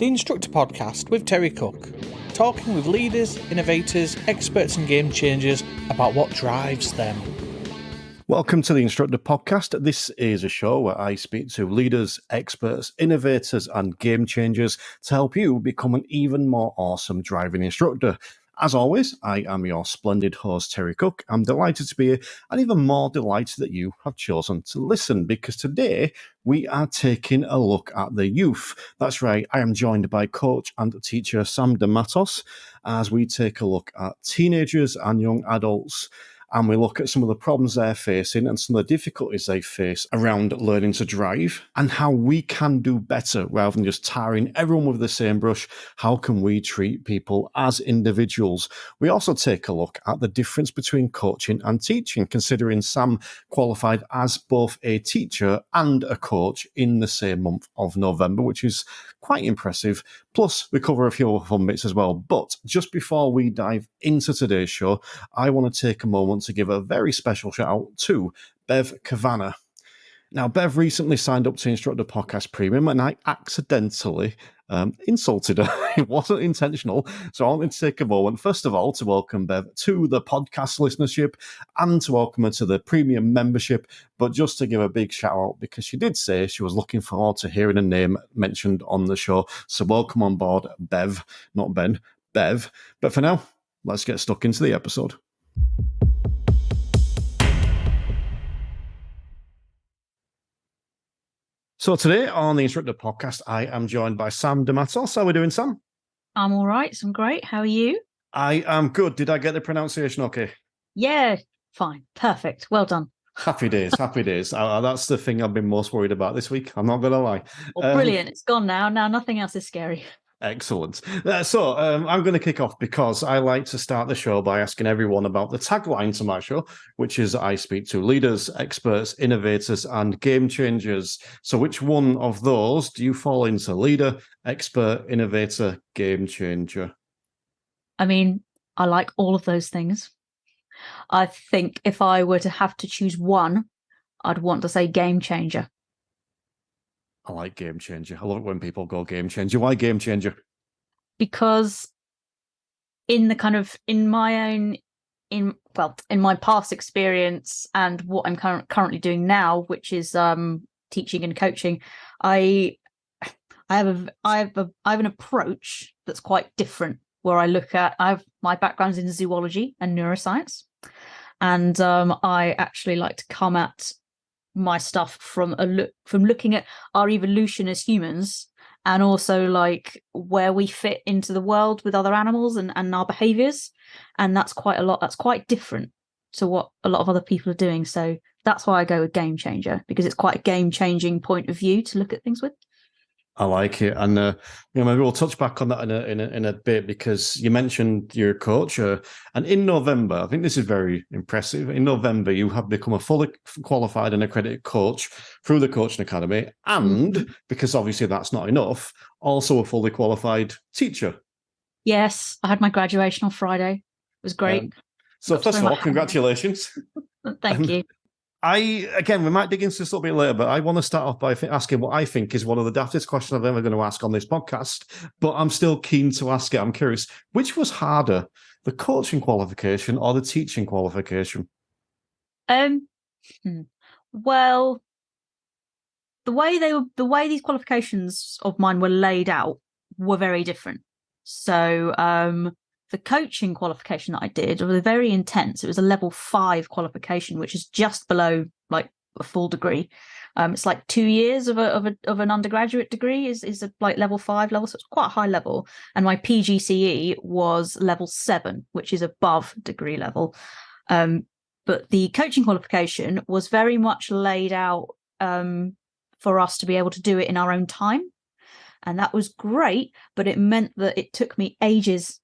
the Instructor Podcast with Terry Cook, talking with leaders, innovators, experts and game changers about what drives them. Welcome to the Instructor Podcast. This is a show where I speak to leaders, experts, innovators and game changers to help you become an even more awesome driving instructor. As always, I am your splendid host, Terry Cook. I'm delighted to be here and even more delighted that you have chosen to listen because today we are taking a look at the youth. That's right, I am joined by coach and teacher Sam De Mattos as we take a look at teenagers and young adults. And we look at some of the problems they're facing and some of the difficulties they face around learning to drive and how we can do better rather than just tarring everyone with the same brush. How can we treat people as individuals? We also take a look at the difference between coaching and teaching, considering Sam qualified as both a teacher and a coach in the same month of November, which is quite impressive. Plus, we cover a few other fun bits as well. But just before we dive into today's show, I want to take a moment to give a very special shout out to Bev Kavanagh. Now, Bev recently signed up to Instructor Podcast Premium and I accidentally insulted her. It wasn't intentional. So I wanted to take a moment, first of all, to welcome Bev to the podcast listenership and to welcome her to the premium membership, but just to give a big shout out because she did say she was looking forward to hearing a name mentioned on the show. So welcome on board, Bev, not Ben, Bev. But for now, let's get stuck into the episode. So today on the Instructor Podcast, I am joined by Sam De Mattos. How are we doing, Sam? I'm all right. I'm great. How are you? I am good. Did I get the pronunciation okay? Yeah, fine. Perfect. Well done. Happy days, happy days. That's the thing I've been most worried about this week. I'm not going to lie. Well, brilliant. It's gone now. Now nothing else is scary. Excellent. So I'm going to kick off because I like to start the show by asking everyone about the tagline to my show, which is I speak to leaders, experts, innovators, and game changers. So which one of those do you fall into? Leader, expert, innovator, game changer? I mean, I like all of those things. I think if I were to have to choose one, I'd want to say game changer. I like game changer. I love it when people go game changer. Why game changer? Because in my past experience and what I'm currently doing now, which is teaching and coaching, I have an approach that's quite different. Where I look at, my background's in zoology and neuroscience, and I actually like to come at my stuff from looking at our evolution as humans and also like where we fit into the world with other animals and our behaviors. And that's quite a lot. That's quite different to what a lot of other people are doing. So that's why I go with game changer, because it's quite a game changing point of view to look at things with. I like it, and maybe we'll touch back on that in a bit because you mentioned you're a coach, and in November, I think this is very impressive. In November, you have become a fully qualified and accredited coach through the Coaching Academy, and because obviously that's not enough, also a fully qualified teacher. Yes, I had my graduation on Friday. It was great. So first of all, congratulations. Thank you. We might dig into this a little bit later, but I want to start off by asking what I think is one of the daftest questions I'm ever going to ask on this podcast, but I'm still keen to ask it. I'm curious, which was harder, the coaching qualification or the teaching qualification? Well, the way these qualifications of mine were laid out were very different. So, the coaching qualification that I did was very intense. It was a level 5 qualification, which is just below like a full degree. It's like 2 years of an undergraduate degree is like level 5 level, so it's quite a high level. And my PGCE was level 7, which is above degree level. But the coaching qualification was very much laid out for us to be able to do it in our own time, and that was great. But it meant that it took me ages.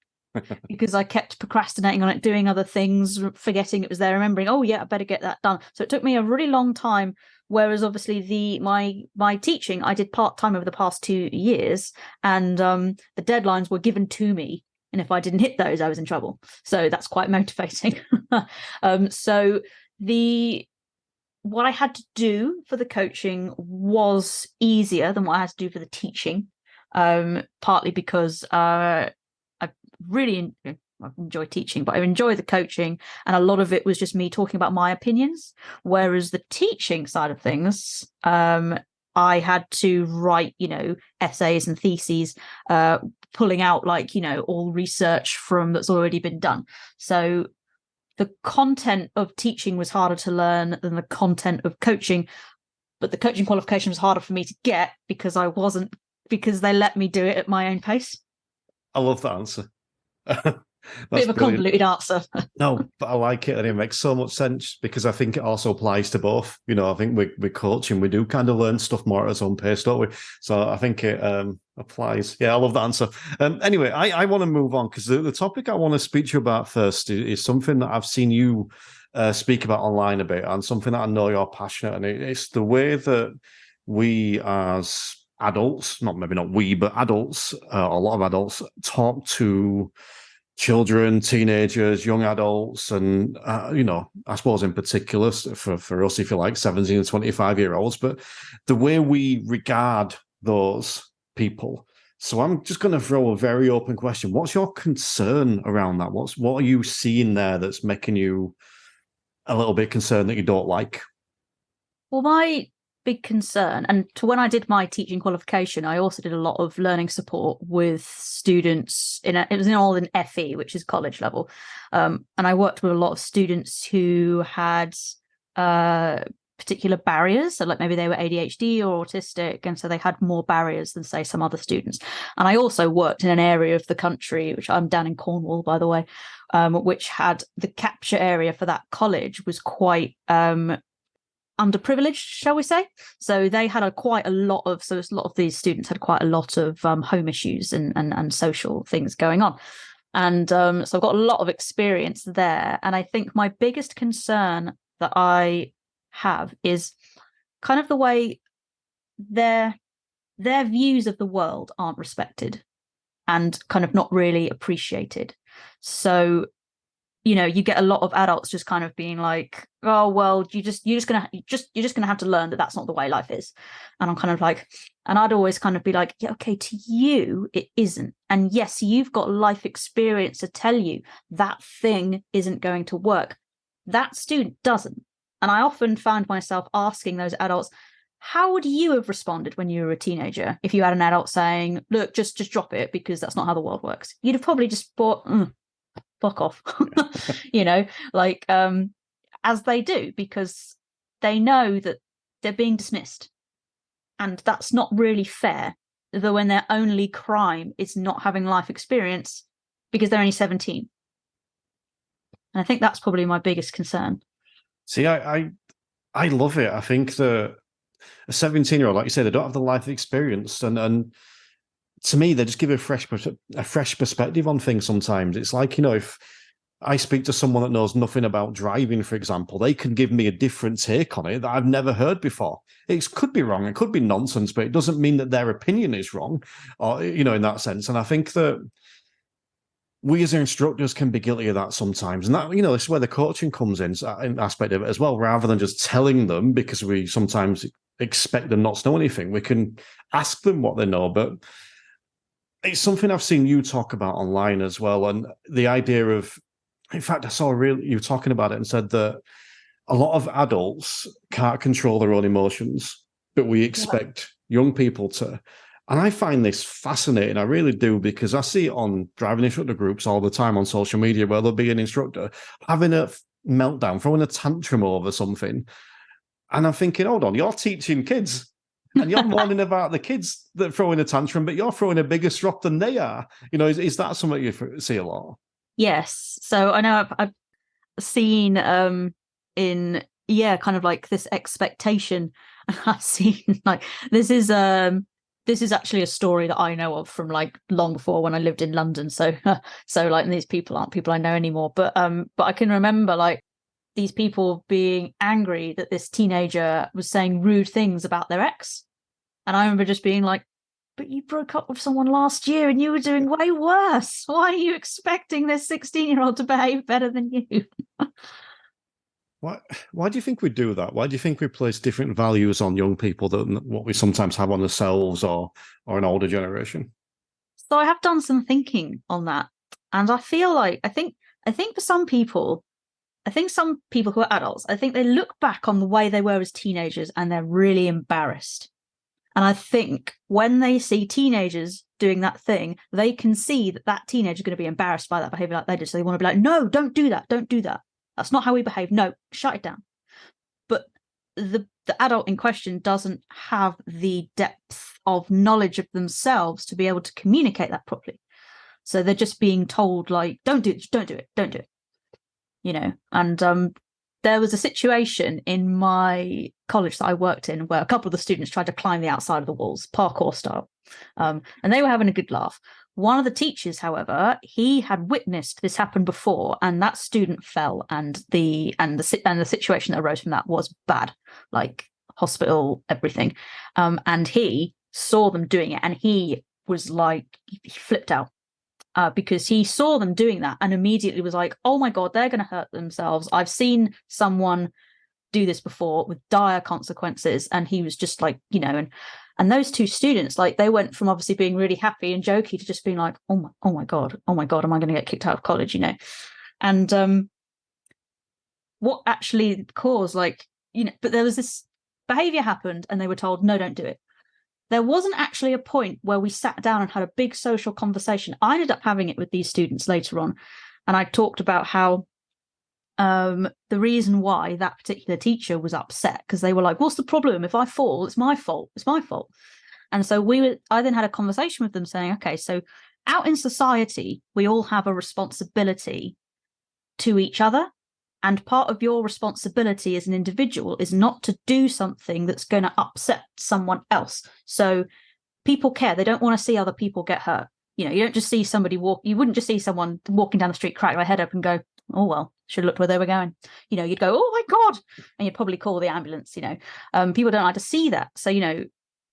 Because I kept procrastinating on it, doing other things, forgetting it was there, remembering, oh yeah, I better get that done. So it took me a really long time. Whereas obviously my teaching, I did part-time over the past 2 years, and the deadlines were given to me. And if I didn't hit those, I was in trouble. So that's quite motivating. So what I had to do for the coaching was easier than what I had to do for the teaching. partly because I really I enjoy teaching, but I enjoy the coaching, and a lot of it was just me talking about my opinions. Whereas the teaching side of things, I had to write, essays and theses, pulling out all research from that's already been done. So the content of teaching was harder to learn than the content of coaching, but the coaching qualification was harder for me to get because they let me do it at my own pace. I love that answer. Bit of a convoluted answer. No, but I like it, and it makes so much sense because I think it also applies to both. I think we're coaching, we do kind of learn stuff more at our own pace, don't we? So I think it applies. Yeah, I love that answer. Anyway, I want to move on because the topic I want to speak to you about first is something that I've seen you speak about online a bit, and something that I know you're passionate, and it's the way that we as adults, maybe not we, but adults, a lot of adults talk to children, teenagers, young adults, and I suppose in particular for us, if you like, 17 and 25-year-olds, but the way we regard those people. So I'm just going to throw a very open question. What's your concern around that? What are you seeing there that's making you a little bit concerned that you don't like? Well, my big concern, and to when I did my teaching qualification, I also did a lot of learning support with students it was all in FE, which is college level, and I worked with a lot of students who had particular barriers. So maybe they were ADHD or autistic, and so they had more barriers than say some other students. And I also worked in an area of the country, which I'm down in Cornwall, by the way, which had the capture area for that college was quite underprivileged, shall we say. So they had a lot of these students had quite a lot of home issues and social things going on. And so I've got a lot of experience there. And I think my biggest concern that I have is kind of the way their views of the world aren't respected and kind of not really appreciated. So you get a lot of adults just kind of being like, oh well, you're just gonna have to learn that that's not the way life is. And I'm kind of like, and I'd always kind of be like, yeah, okay, to you it isn't, and yes, you've got life experience to tell you that thing isn't going to work. That student doesn't. And I often found myself asking those adults, how would you have responded when you were a teenager if you had an adult saying, look, just drop it because that's not how the world works? You'd have probably just thought, fuck off. As they do, because they know that they're being dismissed, and that's not really fair, though, when their only crime is not having life experience because they're only 17. And I think that's probably my biggest concern. See, I love it. I think that a 17-year-old, like you said, they don't have the life experience, and to me, they just give a fresh perspective on things. Sometimes it's like, if I speak to someone that knows nothing about driving, for example, they can give me a different take on it that I've never heard before. It could be wrong, it could be nonsense, but it doesn't mean that their opinion is wrong, or in that sense. And I think that we as instructors can be guilty of that sometimes, and that this is where the coaching comes in aspect of it as well. Rather than just telling them, because we sometimes expect them not to know anything, we can ask them what they know. But it's something I've seen you talk about online as well, and the idea of, in fact, I saw you talking about it and said that a lot of adults can't control their own emotions, but we expect young people to. And I find this fascinating. I really do, because I see it on driving instructor groups all the time on social media, where there'll be an instructor having a meltdown, throwing a tantrum over something. And I'm thinking, hold on, you're teaching kids. And you're mourning about the kids that are throwing a tantrum, but you're throwing a bigger strop than they are. Is that something you see a lot? Yes. So I know I've seen in kind of like this expectation. I've seen this is actually a story that I know of from long before when I lived in London. So these people aren't people I know anymore. But I can remember these people being angry that this teenager was saying rude things about their ex. And I remember just being like, but you broke up with someone last year and you were doing way worse. Why are you expecting this 16-year-old to behave better than you? Why do you think we do that? Why do you think we place different values on young people than what we sometimes have on ourselves or an older generation? So I have done some thinking on that, and I feel like I think for some people, I think some people who are adults, I think they look back on the way they were as teenagers and they're really embarrassed. And I think when they see teenagers doing that thing, they can see that that teenager is going to be embarrassed by that behavior like they did. So they want to be like, no, don't do that. Don't do that. That's not how we behave. No, shut it down. But the adult in question doesn't have the depth of knowledge of themselves to be able to communicate that properly. So they're just being told, like, don't do it, don't do it, don't do it. And there was a situation in my college that I worked in where a couple of the students tried to climb the outside of the walls, parkour style, and they were having a good laugh. One of the teachers, however, he had witnessed this happen before, and that student fell, and the situation that arose from that was bad, like hospital, everything. And he saw them doing it, and he was like, he flipped out. Because he saw them doing that and immediately was like, oh my God, they're going to hurt themselves. I've seen someone do this before with dire consequences. And he was just like, and those two students, like, they went from obviously being really happy and jokey to just being like, oh my God, am I going to get kicked out of college, And what actually caused, but there was this behavior happened and they were told, no, don't do it. There wasn't actually a point where we sat down and had a big social conversation. I ended up having it with these students later on. And I talked about how the reason why that particular teacher was upset, because they were like, what's the problem? If I fall, it's my fault. It's my fault. And so I then had a conversation with them saying, okay, so out in society, we all have a responsibility to each other. And part of your responsibility as an individual is not to do something that's going to upset someone else. So people care. They don't want to see other people get hurt. You don't just see somebody you wouldn't just see someone walking down the street, crack their head up and go, oh, well, should have looked where they were going. You'd go, oh my God. And you'd probably call the ambulance, People don't like to see that. So,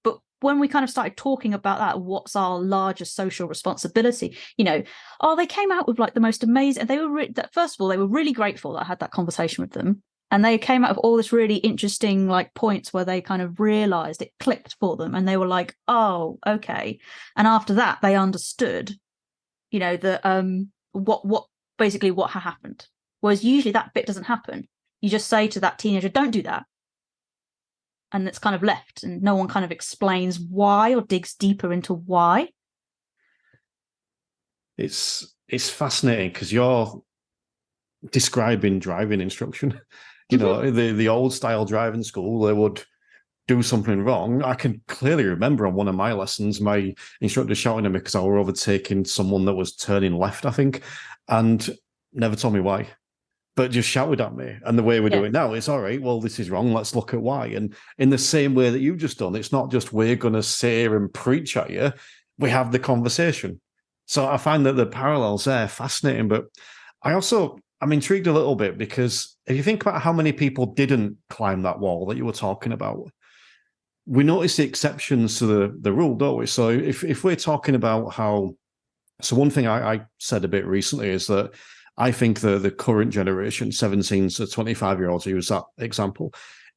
but when we kind of started talking about that, what's our larger social responsibility, they came out with like the most amazing, and they were first of all, they were really grateful that I had that conversation with them. And they came out with all this really interesting like points where they kind of realized it clicked for them. And they were like, oh, okay. And after that, they understood, that what had happened. Whereas usually that bit doesn't happen. You just say to that teenager, don't do that. And it's kind of left, and no one kind of explains why or digs deeper into why. It's fascinating because you're describing driving instruction. The old style driving school, they would do something wrong. I can clearly remember on one of my lessons, my instructor shouting at me because I were overtaking someone that was turning left, I think, and never told me why, but just shouted at me. And the way we do it now, it's all right, well, this is wrong, let's look at why. And in the same way that you've just done, it's not just we're going to say and preach at you, we have the conversation. So I find that the parallels there fascinating, but I'm intrigued a little bit because if you think about how many people didn't climb that wall that you were talking about, we notice the exceptions to the rule, don't we? So if we're talking about so one thing I said a bit recently is that I think the current generation, 17 to 25-year-olds, to use that example,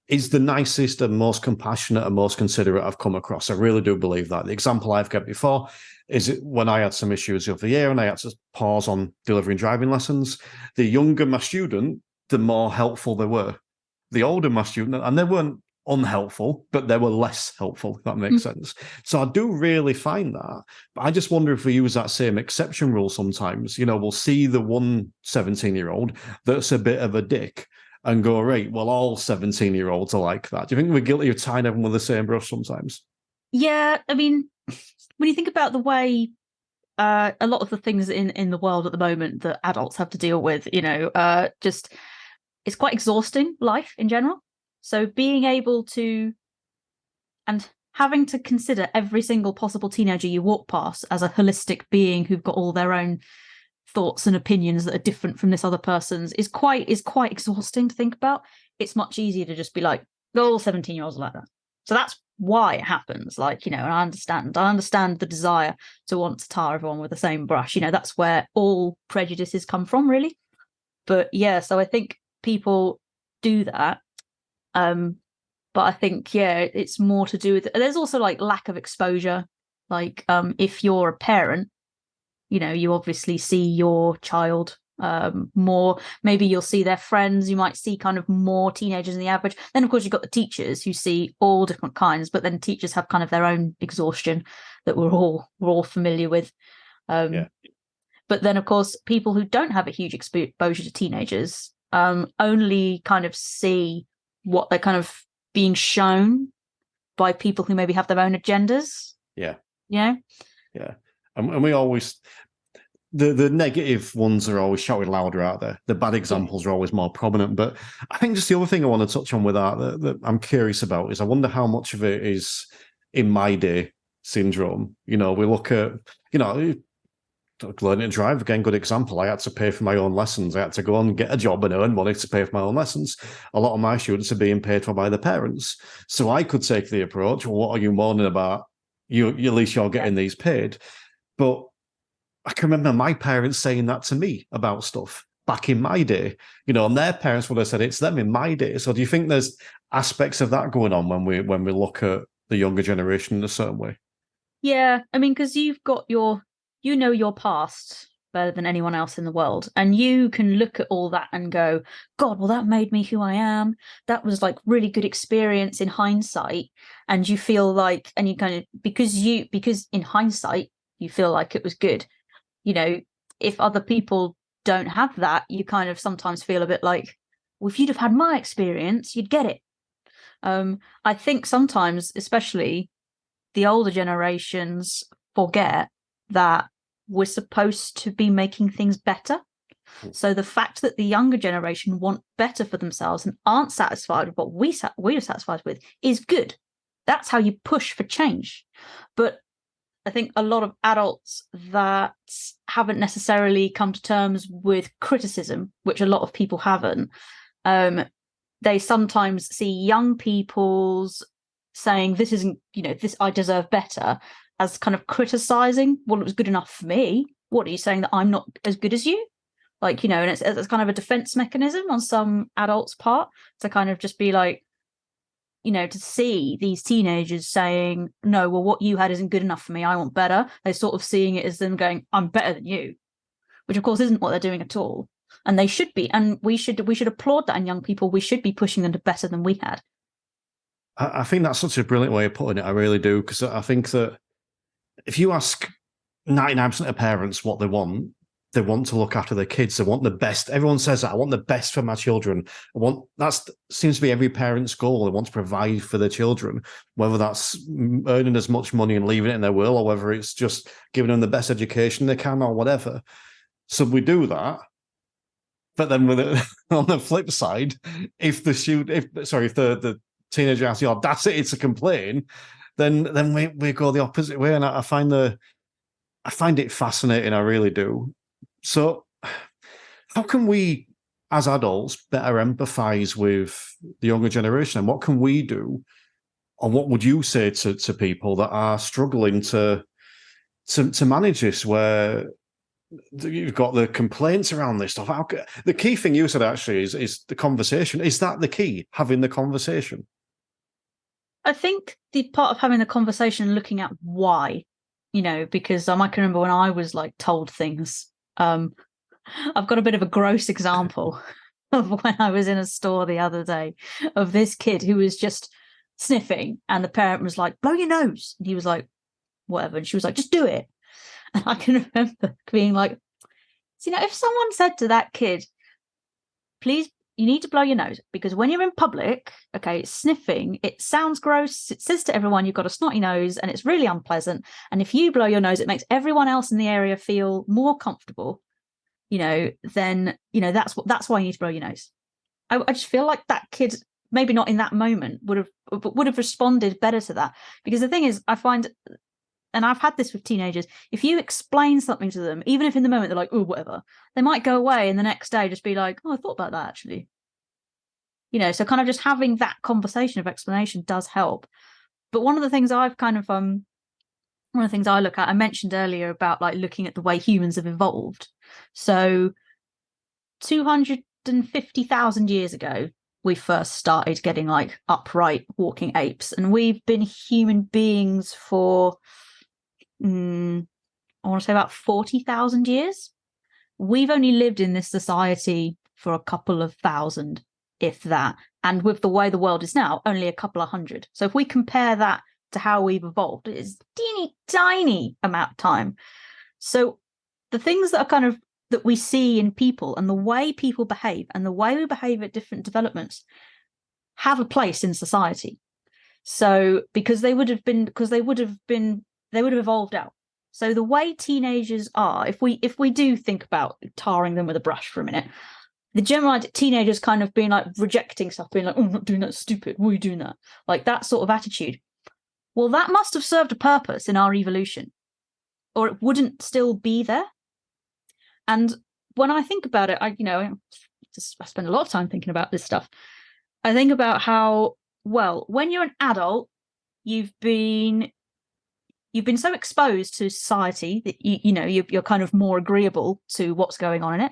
is the nicest and most compassionate and most considerate I've come across. I really do believe that. The example I've got before is when I had some issues the other year and I had to pause on delivering driving lessons. The younger my student, the more helpful they were. The older my student, and they weren't unhelpful, but they were less helpful, if that makes sense. So I do really find that. But I just wonder if we use that same exception rule sometimes. We'll see the one 17-year-old that's a bit of a dick and go, right, well, all 17-year-olds are like that. Do you think we're guilty of tying everyone with the same brush sometimes? Yeah, I mean, when you think about the way a lot of the things in the world at the moment that adults have to deal with, just it's quite exhausting, life in general. So being able to and having to consider every single possible teenager you walk past as a holistic being who've got all their own thoughts and opinions that are different from this other person's is quite exhausting to think about. It's much easier to just be like, all 17-year-olds are like that. So that's why it happens. And I understand the desire to want to tar everyone with the same brush. That's where all prejudices come from, really. But yeah, so I think people do that. But I think, it's more to do with, there's also like lack of exposure. Like, if you're a parent, you obviously see your child more. Maybe you'll see their friends. You might see kind of more teenagers than the average. Then, of course, you've got the teachers who see all different kinds, but then teachers have kind of their own exhaustion that we're all familiar with. But then, of course, people who don't have a huge exposure to teenagers only kind of see what they're kind of being shown by people who maybe have their own agendas. Yeah. Yeah. Yeah. And we always, the negative ones are always shouted louder out there. The bad examples are always more prominent. But I think just the other thing I want to touch on with that I'm curious about is I wonder how much of it is in my day syndrome. We look at, learning to drive, again, good example. I had to pay for my own lessons. I had to go and get a job and earn money to pay for my own lessons. A lot of my students are being paid for by their parents. So I could take the approach, well, what are you moaning about? At least you're getting these paid. But I can remember my parents saying that to me about stuff back in my day, and their parents would have said it's them in my day. So do you think there's aspects of that going on when we look at the younger generation in a certain way? Yeah, I mean, because you've got your past better than anyone else in the world, and you can look at all that and go, God, well, that made me who I am. That was like really good experience in hindsight, and you feel like, and you kind of because in hindsight you feel like it was good. If other people don't have that, you kind of sometimes feel a bit like, well, if you'd have had my experience, you'd get it. I think sometimes, especially the older generations, forget that we're supposed to be making things better. So the fact that the younger generation want better for themselves and aren't satisfied with what we're satisfied with is good. That's how you push for change. But I think a lot of adults that haven't necessarily come to terms with criticism, which a lot of people haven't, they sometimes see young people's saying, this isn't, this, I deserve better, as kind of criticizing, well, it was good enough for me. What are you saying, that I'm not as good as you? Like, and it's kind of a defense mechanism on some adults' part to kind of just be like, to see these teenagers saying, no, well, what you had isn't good enough for me, I want better. They're sort of seeing it as them going, I'm better than you, which of course isn't what they're doing at all. And they should be. And we should applaud that in young people. We should be pushing them to better than we had. I think that's such a brilliant way of putting it. I really do. Because I think that if you ask 99% of parents what they want to look after their kids. They want the best. Everyone says that. I want the best for my children. That seems to be every parent's goal. They want to provide for their children, whether that's earning as much money and leaving it in their will, or whether it's just giving them the best education they can, or whatever. So we do that. But then on the flip side, if the teenager has the audacity to complain, then we go the opposite way. And I find it fascinating. I really do. So how can we, as adults, better empathize with the younger generation? And what can we do? Or what would you say to people that are struggling to manage this, where you've got the complaints around this stuff? The key thing you said actually is the conversation. Is that the key? Having the conversation? I think the part of having the conversation, looking at why, because I can remember when I was like told things. I've got a bit of a gross example of when I was in a store the other day of this kid who was just sniffing, and the parent was like, blow your nose. And he was like, whatever. And she was like, just do it. And I can remember being like, so, if someone said to that kid, please, you need to blow your nose, because when you're in public, okay, sniffing, it sounds gross. It says to everyone you've got a snotty nose and it's really unpleasant. And if you blow your nose, it makes everyone else in the area feel more comfortable, then, that's why you need to blow your nose. I just feel like that kid, maybe not in that moment, would have responded better to that. Because the thing is, I find, and I've had this with teenagers, if you explain something to them, even if in the moment they're like, oh, whatever, they might go away and the next day just be like, oh, I thought about that actually. So kind of just having that conversation of explanation does help. But one of the things I've kind of, one of the things I look at, I mentioned earlier about like looking at the way humans have evolved. So 250,000 years ago, we first started getting like upright walking apes, and we've been human beings for I want to say about 40,000 years. We've only lived in this society for a couple of thousand, if that, and with the way the world is now, only a couple of hundred. So if we compare that to how we've evolved, it is teeny tiny amount of time. So the things that are kind of that we see in people and the way people behave and the way we behave at different developments have a place in society. So because they would have evolved out. So the way teenagers are, if we do think about tarring them with a brush for a minute, the general idea, teenagers kind of being like rejecting stuff, being like, oh, I'm not doing that, stupid, why are you doing that? Like that sort of attitude. Well, that must have served a purpose in our evolution, or it wouldn't still be there. And when I think about it, I spend a lot of time thinking about this stuff. I think about how, well, when you're an adult, you've been so exposed to society that you're kind of more agreeable to what's going on in it.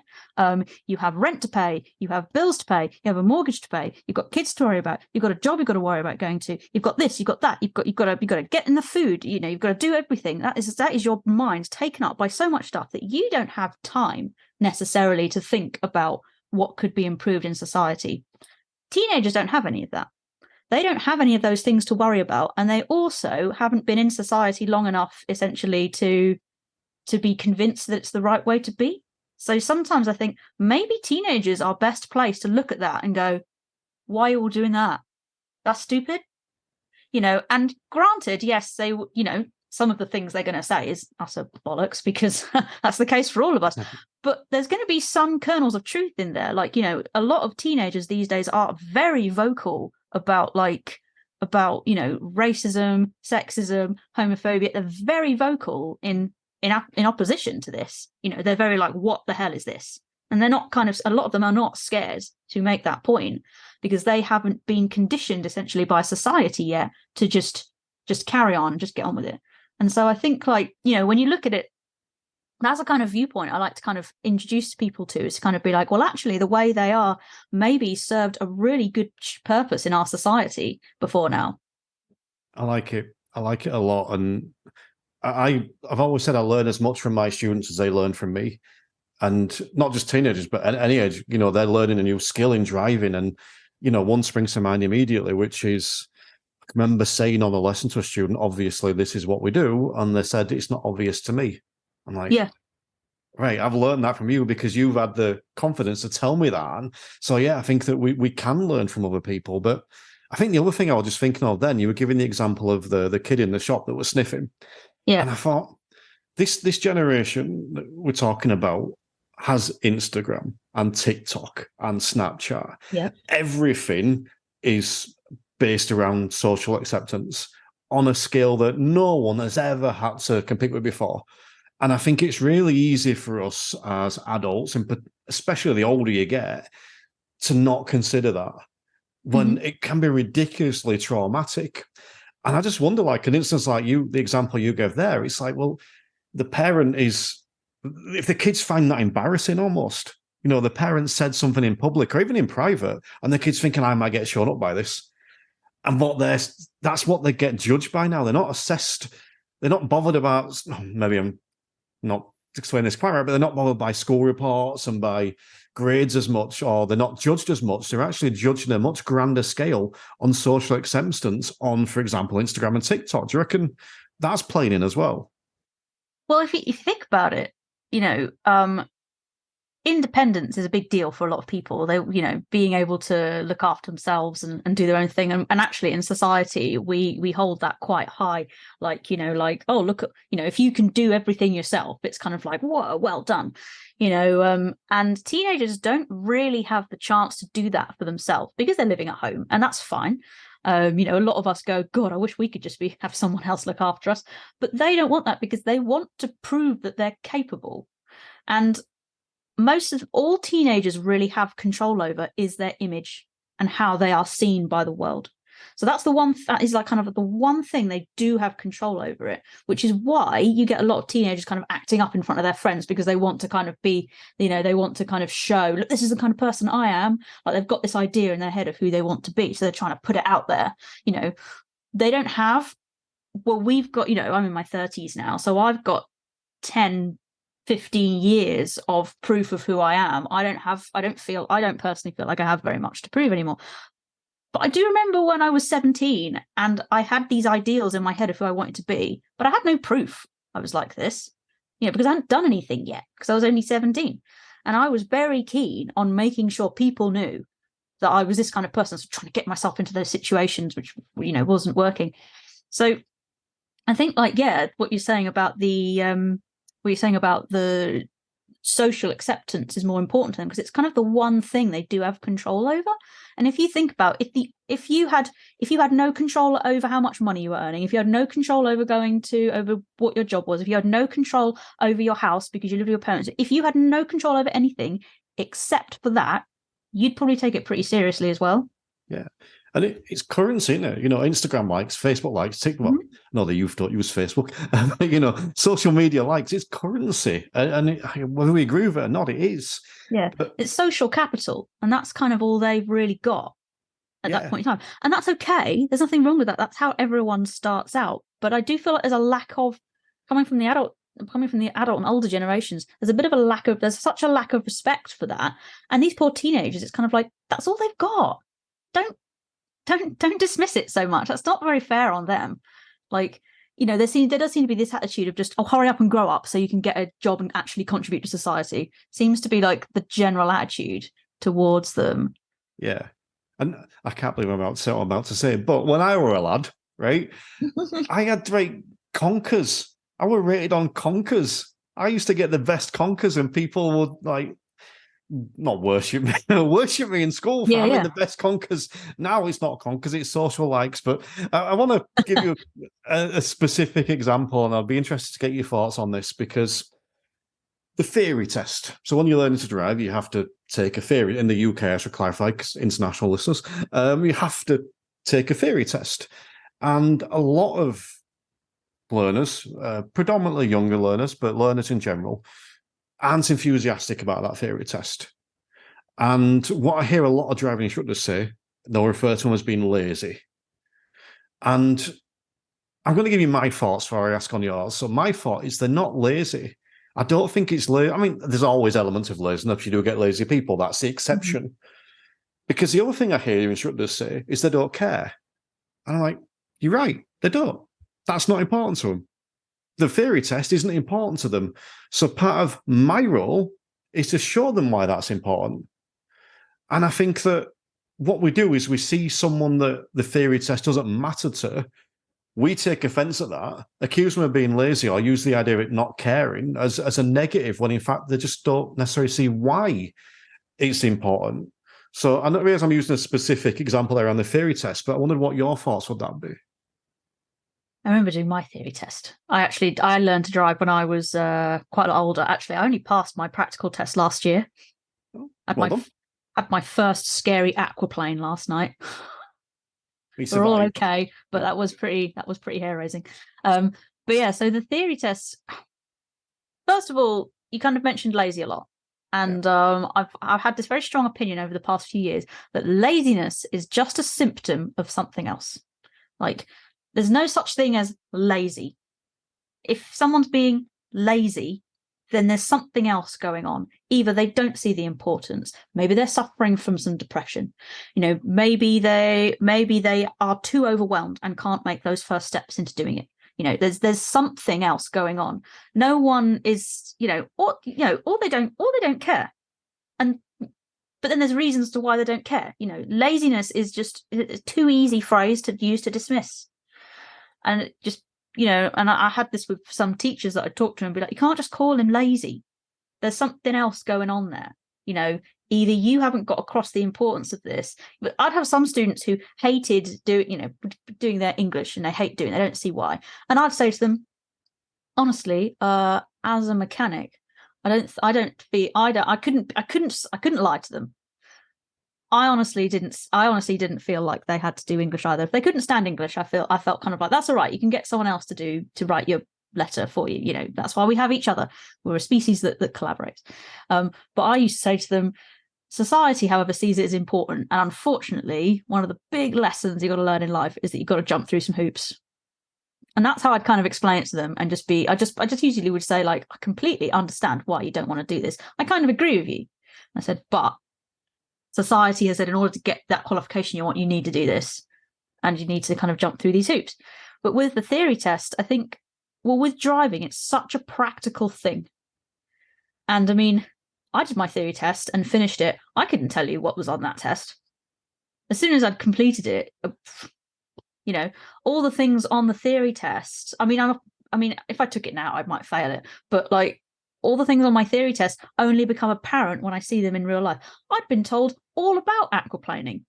You have rent to pay, you have bills to pay, you have a mortgage to pay, you've got kids to worry about, you've got a job you've got to worry about going to, you've got this, you've got that, you've got to get in the food, you've got to do everything. That is your mind taken up by so much stuff that you don't have time necessarily to think about what could be improved in society. Teenagers don't have any of that. They don't have any of those things to worry about, and they also haven't been in society long enough, essentially, to be convinced that it's the right way to be. So sometimes I think maybe teenagers are best placed to look at that and go, why are you all doing that? That's stupid. And granted, yes, they, some of the things they're going to say is utter bollocks, because that's the case for all of us. But there's going to be some kernels of truth in there. Like, a lot of teenagers these days are very vocal about racism, sexism, homophobia. They're very vocal in opposition to this. They're very like, what the hell is this? And they're not a lot of them are not scared to make that point, because they haven't been conditioned essentially by society yet to just carry on and just get on with it. And so I think, like, when you look at it, that's a kind of viewpoint I like to kind of introduce people to, is to kind of be like, well, actually, the way they are maybe served a really good purpose in our society before now. I like it. I like it a lot. And I've always said I learn as much from my students as they learn from me. And not just teenagers, but at any age, they're learning a new skill in driving. And, one springs to mind immediately, which is, I remember saying on the lesson to a student, obviously, this is what we do. And they said, it's not obvious to me. I'm like, yeah, right, I've learned that from you because you've had the confidence to tell me that. And so, yeah, I think that we can learn from other people. But I think the other thing I was just thinking of then, you were giving the example of the kid in the shop that was sniffing. Yeah. And I thought, this generation that we're talking about has Instagram and TikTok and Snapchat. Yeah. Everything is based around social acceptance on a scale that no one has ever had to compete with before. And I think it's really easy for us as adults, and especially the older you get, to not consider that when it can be ridiculously traumatic. And I just wonder, like an instance like the example you gave there, it's like, well, the parent is, if the kids find that embarrassing almost, the parent said something in public or even in private, and the kid's thinking, I might get shown up by this. And that's what they get judged by now. They're not assessed. They're not bothered about, maybe I'm not explaining this quite right, but they're not bothered by school reports and by grades as much, or they're not judged as much. They're actually judged on a much grander scale on social acceptance on, for example, Instagram and TikTok. Do you reckon that's playing in as well? Well, if you think about it, independence is a big deal for a lot of people. They, being able to look after themselves and do their own thing. And actually in society, we hold that quite high. Like, oh, look at, if you can do everything yourself, it's kind of like, whoa, well done. And teenagers don't really have the chance to do that for themselves because they're living at home, and that's fine. A lot of us go, God, I wish we could just have someone else look after us. But they don't want that because they want to prove that they're capable. And most of all teenagers really have control over is their image and how they are seen by the world. So that's the one that is like kind of the one thing they do have control over it, which is why you get a lot of teenagers kind of acting up in front of their friends because they want to kind of be, they want to kind of show, look, this is the kind of person I am. Like they've got this idea in their head of who they want to be. So they're trying to put it out there. They don't have, well, we've got, I'm in my 30s now. So I've got 10, 15 years of proof of who I am. I don't personally feel like I have very much to prove anymore. But I do remember when I was 17 and I had these ideals in my head of who I wanted to be, but I had no proof I was like this, because I hadn't done anything yet because I was only 17. And I was very keen on making sure people knew that I was this kind of person, so trying to get myself into those situations, which, wasn't working. So I think what you're saying about the social acceptance is more important to them because it's kind of the one thing they do have control over. And if you think about if you had no control over how much money you were earning, if you had no control over over what your job was, if you had no control over your house because you live with your parents, if you had no control over anything except for that, you'd probably take it pretty seriously as well. Yeah. And it's currency, isn't it? Instagram likes, Facebook likes, TikTok. Mm-hmm. No, the youth don't use Facebook. Social media likes. It's currency. And whether we agree with it or not, it is. Yeah. But it's social capital. And that's kind of all they've really got at that point in time. And that's okay. There's nothing wrong with that. That's how everyone starts out. But I do feel like there's a lack of, coming from the adult and older generations, there's such a lack of respect for that. And these poor teenagers, it's kind of like, that's all they've got. Don't dismiss it so much. That's not very fair on them. There does seem to be this attitude of just, hurry up and grow up so you can get a job and actually contribute to society. Seems to be like the general attitude towards them. Yeah. And I can't believe I'm about to say, but when I were a lad, right, I had conkers. I were rated on conkers. I used to get the best conkers and people would not worship me in school for having the best conkers. Now it's not conkers, it's social likes. But I want to give you a specific example, and I'll be interested to get your thoughts on this because the theory test. So when you're learning to drive, you have to take a theory. In the UK, I should clarify, because international listeners, you have to take a theory test. And a lot of learners, predominantly younger learners, but learners in general, aren't enthusiastic about that theory test. And what I hear a lot of driving instructors say, they'll refer to them as being lazy. And I'm going to give you my thoughts before I ask on yours. So my thought is they're not lazy. I don't think it's lazy. I mean, there's always elements of laziness. You do get lazy people. That's the exception. Mm-hmm. Because the other thing I hear instructors say is they don't care. And I'm like, you're right, they don't. That's not important to them. The theory test isn't important to them. So part of my role is to show them why that's important. And I think that what we do is we see someone that the theory test doesn't matter to. We take offense at that, accuse them of being lazy, or use the idea of it not caring as a negative, when in fact they just don't necessarily see why it's important. So I don't realize I'm using a specific example there on the theory test, but I wondered what your thoughts would that be. I remember doing my theory test. I learned to drive when I was quite a lot older. Actually, I only passed my practical test last year. Had my first scary aquaplane last night. We're all okay, but that was pretty hair raising. But yeah, so the theory test. First of all, you kind of mentioned lazy a lot, and I've had this very strong opinion over the past few years that laziness is just a symptom of something else. There's no such thing as lazy. If someone's being lazy, then there's something else going on. Either they don't see the importance. Maybe they're suffering from some depression. Maybe they are too overwhelmed and can't make those first steps into doing it. There's something else going on. No one is, or they don't care. But then there's reasons to why they don't care. Laziness is just a too easy phrase to use to dismiss. And it just, and I had this with some teachers that I talked to and be like, you can't just call him lazy. There's something else going on there. Either you haven't got across the importance of this. But I'd have some students who hated doing their English, and they hate doing it. They don't see why. And I'd say to them, honestly, as a mechanic, I couldn't lie to them. I honestly didn't feel like they had to do English either. If they couldn't stand English, I felt kind of like, that's all right. You can get someone else to write your letter for you. That's why we have each other. We're a species that collaborates. But I used to say to them, society, however, sees it as important. And unfortunately, one of the big lessons you've got to learn in life is that you've got to jump through some hoops. And that's how I'd kind of explain it to them, and I just usually would say, like, I completely understand why you don't want to do this. I kind of agree with you. I said, but society has said in order to get that qualification you want, you need to do this, and you need to kind of jump through these hoops. But with the theory test, I think, well, with driving, it's such a practical thing. And I mean, I did my theory test and finished it. I couldn't tell you what was on that test. As soon as I'd completed it, all the things on the theory test. I mean, if I took it now, I might fail it. But like, all the things on my theory test only become apparent when I see them in real life. I'd been told all about aquaplaning,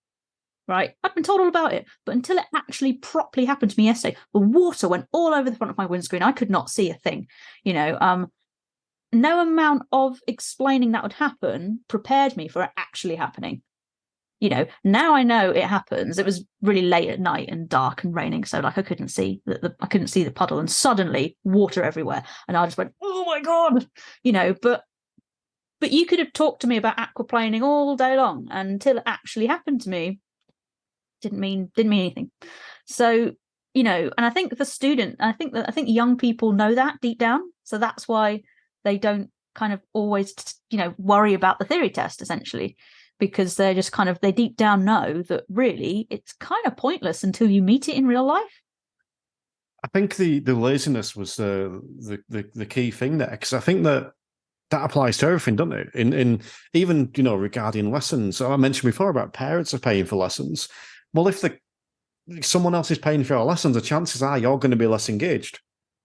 right? I'd been told all about it, but until it actually properly happened to me yesterday, the water went all over the front of my windscreen. I could not see a thing. No amount of explaining that would happen prepared me for it actually happening. Now I know it happens. It was really late at night and dark and raining, so like I couldn't see the puddle, and suddenly water everywhere, and I just went, oh my god, But you could have talked to me about aquaplaning all day long, and until it actually happened to me, didn't mean anything. So and I think I think young people know that deep down, so that's why they don't kind of always worry about the theory test, essentially. Because they're just they deep down know that really it's kind of pointless until you meet it in real life. I think the laziness was the key thing there, because I think that applies to everything, doesn't it? In even regarding lessons. So I mentioned before about parents are paying for lessons. Well, if someone else is paying for your lessons, the chances are you're going to be less engaged.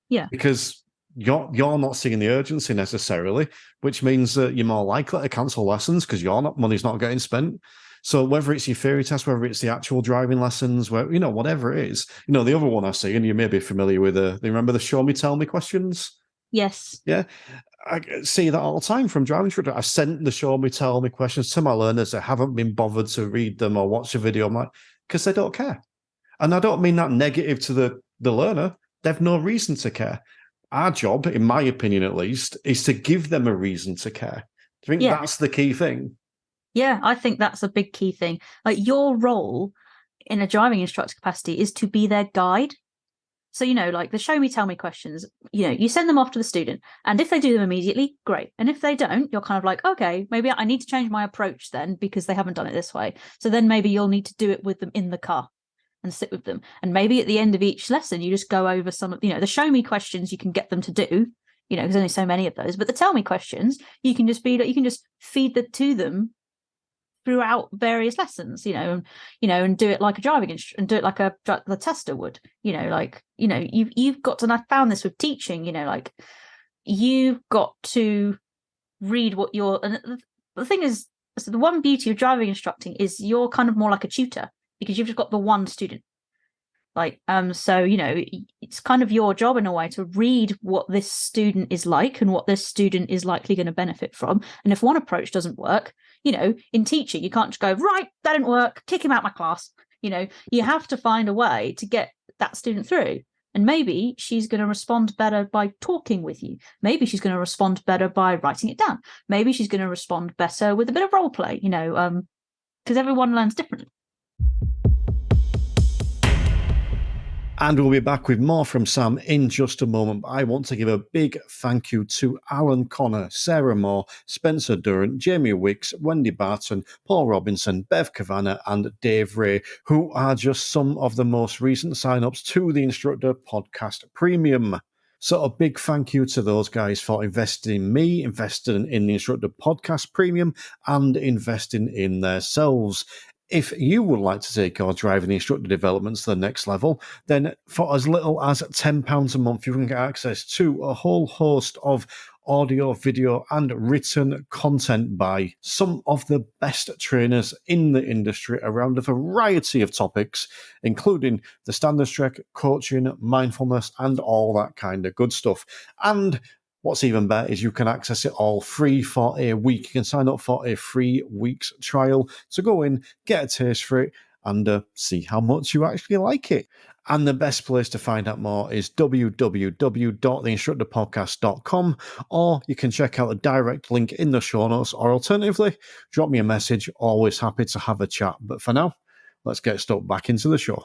Yeah, because you're not seeing the urgency necessarily, which means that you're more likely to cancel lessons because money's not getting spent. So whether it's your theory test, whether it's the actual driving lessons, whatever it is, the other one I see, and you may be familiar with you remember the show me, tell me questions? yes. Yeah. I see that all the time from driving instructor. I've sent the show me, tell me questions to my learners that haven't been bothered to read them or watch a video, because they don't care. And I don't mean that negative to the learner. They've no reason to care. Our job, in my opinion at least, is to give them a reason to care. Do you think that's the key thing? Yeah, I think that's a big key thing. Like, your role in a driving instructor capacity is to be their guide. So, like the show me, tell me questions, you send them off to the student. And if they do them immediately, great. And if they don't, you're kind of like, okay, maybe I need to change my approach then, because they haven't done it this way. So then maybe you'll need to do it with them in the car and sit with them. And maybe at the end of each lesson, you just go over some of, the show me questions you can get them to do, there's only so many of those. But the tell me questions, you can just feed to them throughout various lessons, and do it like a driving and do it like the tester would, you've got to, and I found this with teaching, you've got to read what and the thing is, so the one beauty of driving instructing is you're kind of more like a tutor, because you've just got the one student. So it's kind of your job in a way to read what this student is like and what this student is likely going to benefit from. And if one approach doesn't work, in teaching, you can't just go, right, that didn't work, kick him out of my class. You have to find a way to get that student through. And maybe she's going to respond better by talking with you. Maybe she's going to respond better by writing it down. Maybe she's going to respond better with a bit of role play, because everyone learns differently. And we'll be back with more from Sam in just a moment. But I want to give a big thank you to Alan Connor, Sarah Moore, Spencer Durrant, Jamie Wicks, Wendy Barton, Paul Robinson, Bev Kavanagh, and Dave Ray, who are just some of the most recent sign-ups to the Instructor Podcast Premium. So a big thank you to those guys for investing in me, investing in the Instructor Podcast Premium, and investing in themselves. If you would like to take your driving instructor developments to the next level, then for as little as £10 a month, you can get access to a whole host of audio, video, and written content by some of the best trainers in the industry around a variety of topics, including the standards check, coaching, mindfulness, and all that kind of good stuff. And What's even better is you can access it all free for a week. You can sign up for a 3 weeks trial to go in, get a taste for it, and see how much you actually like it. And the best place to find out more is www.theinstructorpodcast.com, or you can check out the direct link in the show notes, or alternatively, drop me a message. Always happy to have a chat. But for now, let's get stuck back into the show.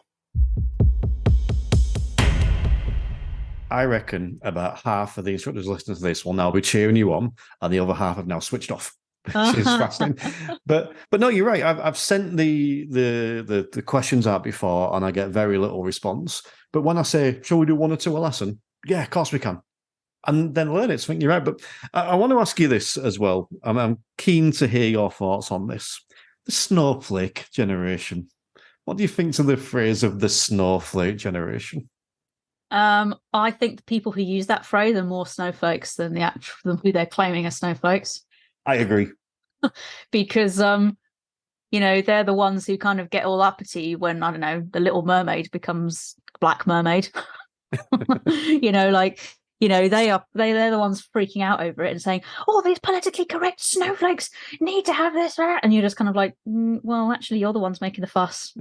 I reckon about half of the instructors listening to this will now be cheering you on, and the other half have now switched off, which is fascinating. But no, you're right. I've sent the questions out before, and I get very little response. But when I say, "Shall we do 1 or 2 a lesson?" Yeah, of course we can, and then learn it. So I think you're right. But I want to ask you this as well. I'm keen to hear your thoughts on this. The snowflake generation. What do you think to the phrase of the snowflake generation? I think the people who use that phrase are more snowflakes than who they're claiming are snowflakes. I agree. Because they're the ones who kind of get all uppity when, I don't know, the Little Mermaid becomes a Black Mermaid. They're the ones freaking out over it and saying, "Oh, these politically correct snowflakes need to have this," and you're just kind of like, well, actually, you're the ones making the fuss.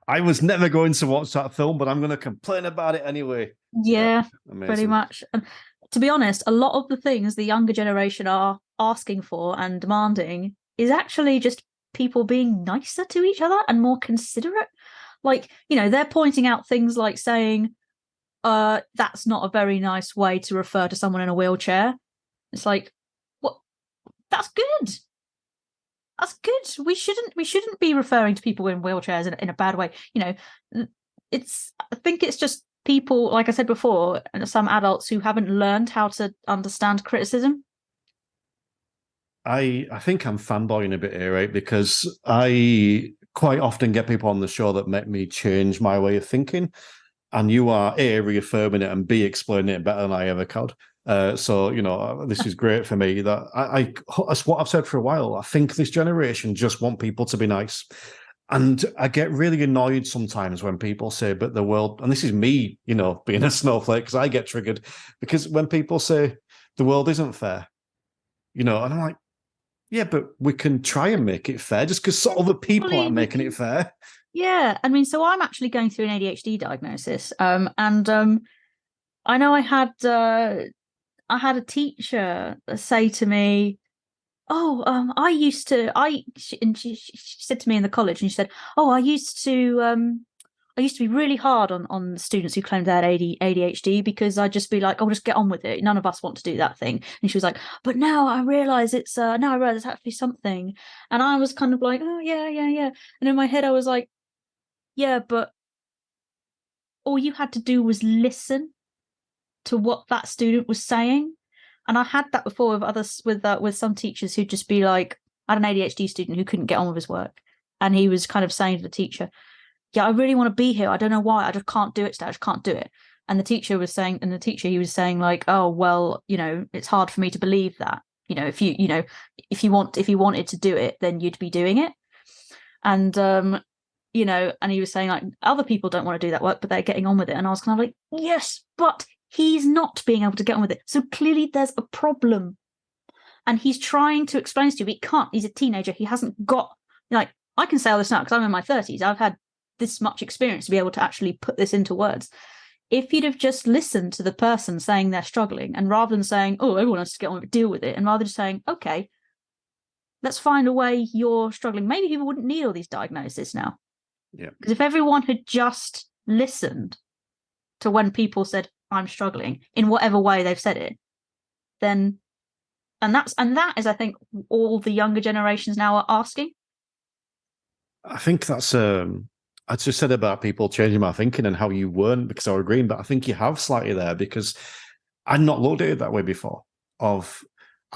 I was never going to watch that film, but I'm going to complain about it anyway. Yeah, pretty much. And to be honest, a lot of the things the younger generation are asking for and demanding is actually just people being nicer to each other and more considerate. Like, they're pointing out things like saying, that's not a very nice way to refer to someone in a wheelchair. It's like, what? That's good. That's good. We shouldn't be referring to people in wheelchairs in a bad way. I think it's just people, like I said before, and some adults who haven't learned how to understand criticism. I think I'm fanboying a bit here, right? Because I quite often get people on the show that make me change my way of thinking. And you are A, reaffirming it, and B, explaining it better than I ever could. So, this is great for me. That's what I've said for a while. I think this generation just want people to be nice. And I get really annoyed sometimes when people say, but the world, and this is me, being a snowflake, because I get triggered, because when people say the world isn't fair, and I'm like, yeah, but we can try and make it fair just because other people aren't making it fair. Yeah. I mean, so I'm actually going through an ADHD diagnosis. And I know I had a teacher say to me, she said to me in the college, and she said, "Oh, I used to be really hard on students who claimed they had ADHD because I'd just be like, oh, just get on with it. None of us want to do that thing." And she was like, "But now I realise it's actually something." And I was kind of like, "Oh, yeah. And in my head, I was like, yeah, but all you had to do was listen to what that student was saying." And I had that before with others, with some teachers who'd just be like, I had an ADHD student who couldn't get on with his work, and he was kind of saying to the teacher, "Yeah, I really want to be here. I don't know why. I just can't do it today. I just can't do it." And the teacher was saying, he was saying like, "Oh, well, it's hard for me to believe that. If you wanted to do it, then you'd be doing it." And and he was saying like, other people don't want to do that work, but they're getting on with it. And I was kind of like, yes, but he's not being able to get on with it. So clearly there's a problem. And he's trying to explain to you, but he can't. He's a teenager. He hasn't got, I can say all this now because I'm in my 30s. I've had this much experience to be able to actually put this into words. If you'd have just listened to the person saying they're struggling, and rather than saying, "Oh, everyone has to get on with it, deal with it," and rather just saying, "Okay, let's find a way you're struggling," maybe people wouldn't need all these diagnoses now. Yeah. Because if everyone had just listened to when people said, "I'm struggling," in whatever way they've said it, then that is, I think, all the younger generations now are asking. I think that's I just said about people changing my thinking and how you weren't because I was agreeing, but I think you have slightly there because I'd not looked at it that way before.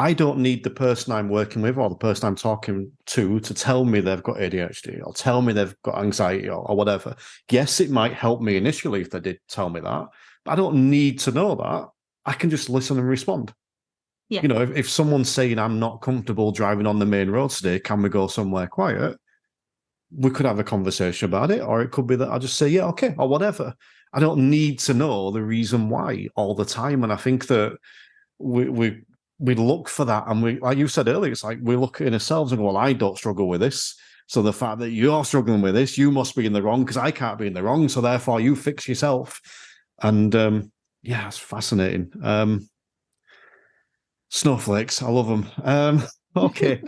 I don't need the person I'm working with or the person I'm talking to tell me they've got ADHD or tell me they've got anxiety or whatever. Yes, it might help me initially if they did tell me that, but I don't need to know that. I can just listen and respond. Yeah. If someone's saying I'm not comfortable driving on the main road today, can we go somewhere quiet? We could have a conversation about it, or it could be that I just say, yeah, okay, or whatever. I don't need to know the reason why all the time. And I think that we look for that, and we, like you said earlier, it's like we look at ourselves and go, well, I don't struggle with this. So the fact that you're struggling with this, you must be in the wrong because I can't be in the wrong. So therefore, you fix yourself. And yeah, it's fascinating. Snowflakes, I love them. Okay,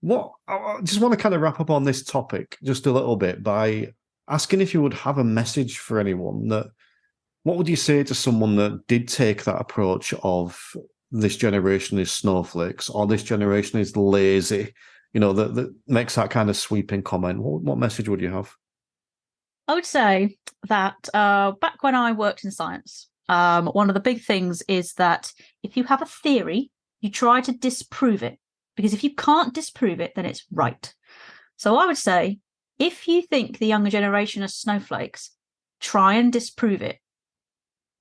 what I just want to kind of wrap up on this topic just a little bit by asking if you would have a message for anyone that. What would you say to someone that did take that approach of this generation is snowflakes or this generation is lazy, that makes that kind of sweeping comment? What message would you have? I would say that back when I worked in science, one of the big things is that if you have a theory, you try to disprove it, because if you can't disprove it, then it's right. So I would say, if you think the younger generation are snowflakes, try and disprove it.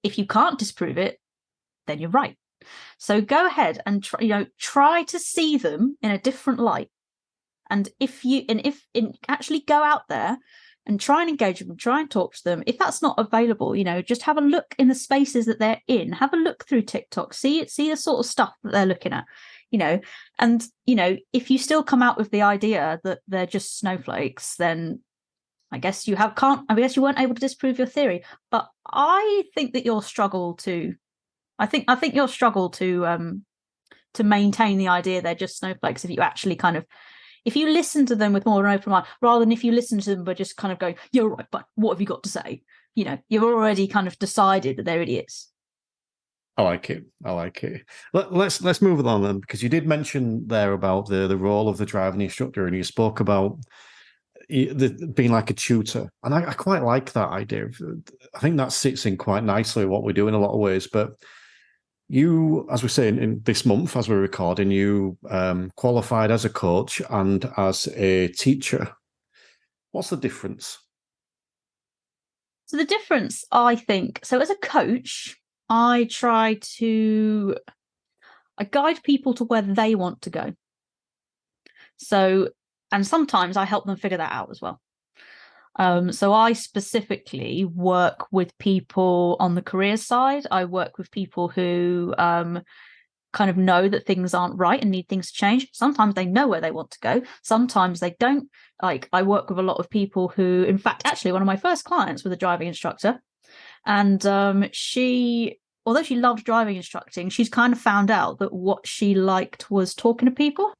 If you can't disprove it, then you're right. So go ahead and try to see them in a different light. And if actually go out there and try and engage with them, try and talk to them. If that's not available, just have a look in the spaces that they're in. Have a look through TikTok. See the sort of stuff that they're looking at. And if you still come out with the idea that they're just snowflakes, then I guess you weren't able to disprove your theory. But I think that you'll struggle to. I think you'll struggle to maintain the idea they're just snowflakes if you actually if you listen to them with more of an open mind, rather than if you listen to them but just kind of going, "You're right, but what have you got to say?" You've already kind of decided that they're idiots. I like it. Let's move on then, because you did mention there about the role of the driving instructor, and you spoke about being like a tutor, and I quite like that idea. I think that sits in quite nicely what we do in a lot of ways. But you, as we say, in this month, as we're recording, you qualified as a coach and as a teacher. What's the difference? So the difference, I think, so as a coach, I guide people to where they want to go. So, and sometimes I help them figure that out as well. So I specifically work with people on the career side. I work with people who kind of know that things aren't right and need things to change. Sometimes they know where they want to go. Sometimes they don't. Like, I work with a lot of people who, in fact, actually, one of my first clients was a driving instructor. And although she loved driving instructing, she's kind of found out that what she liked was talking to people.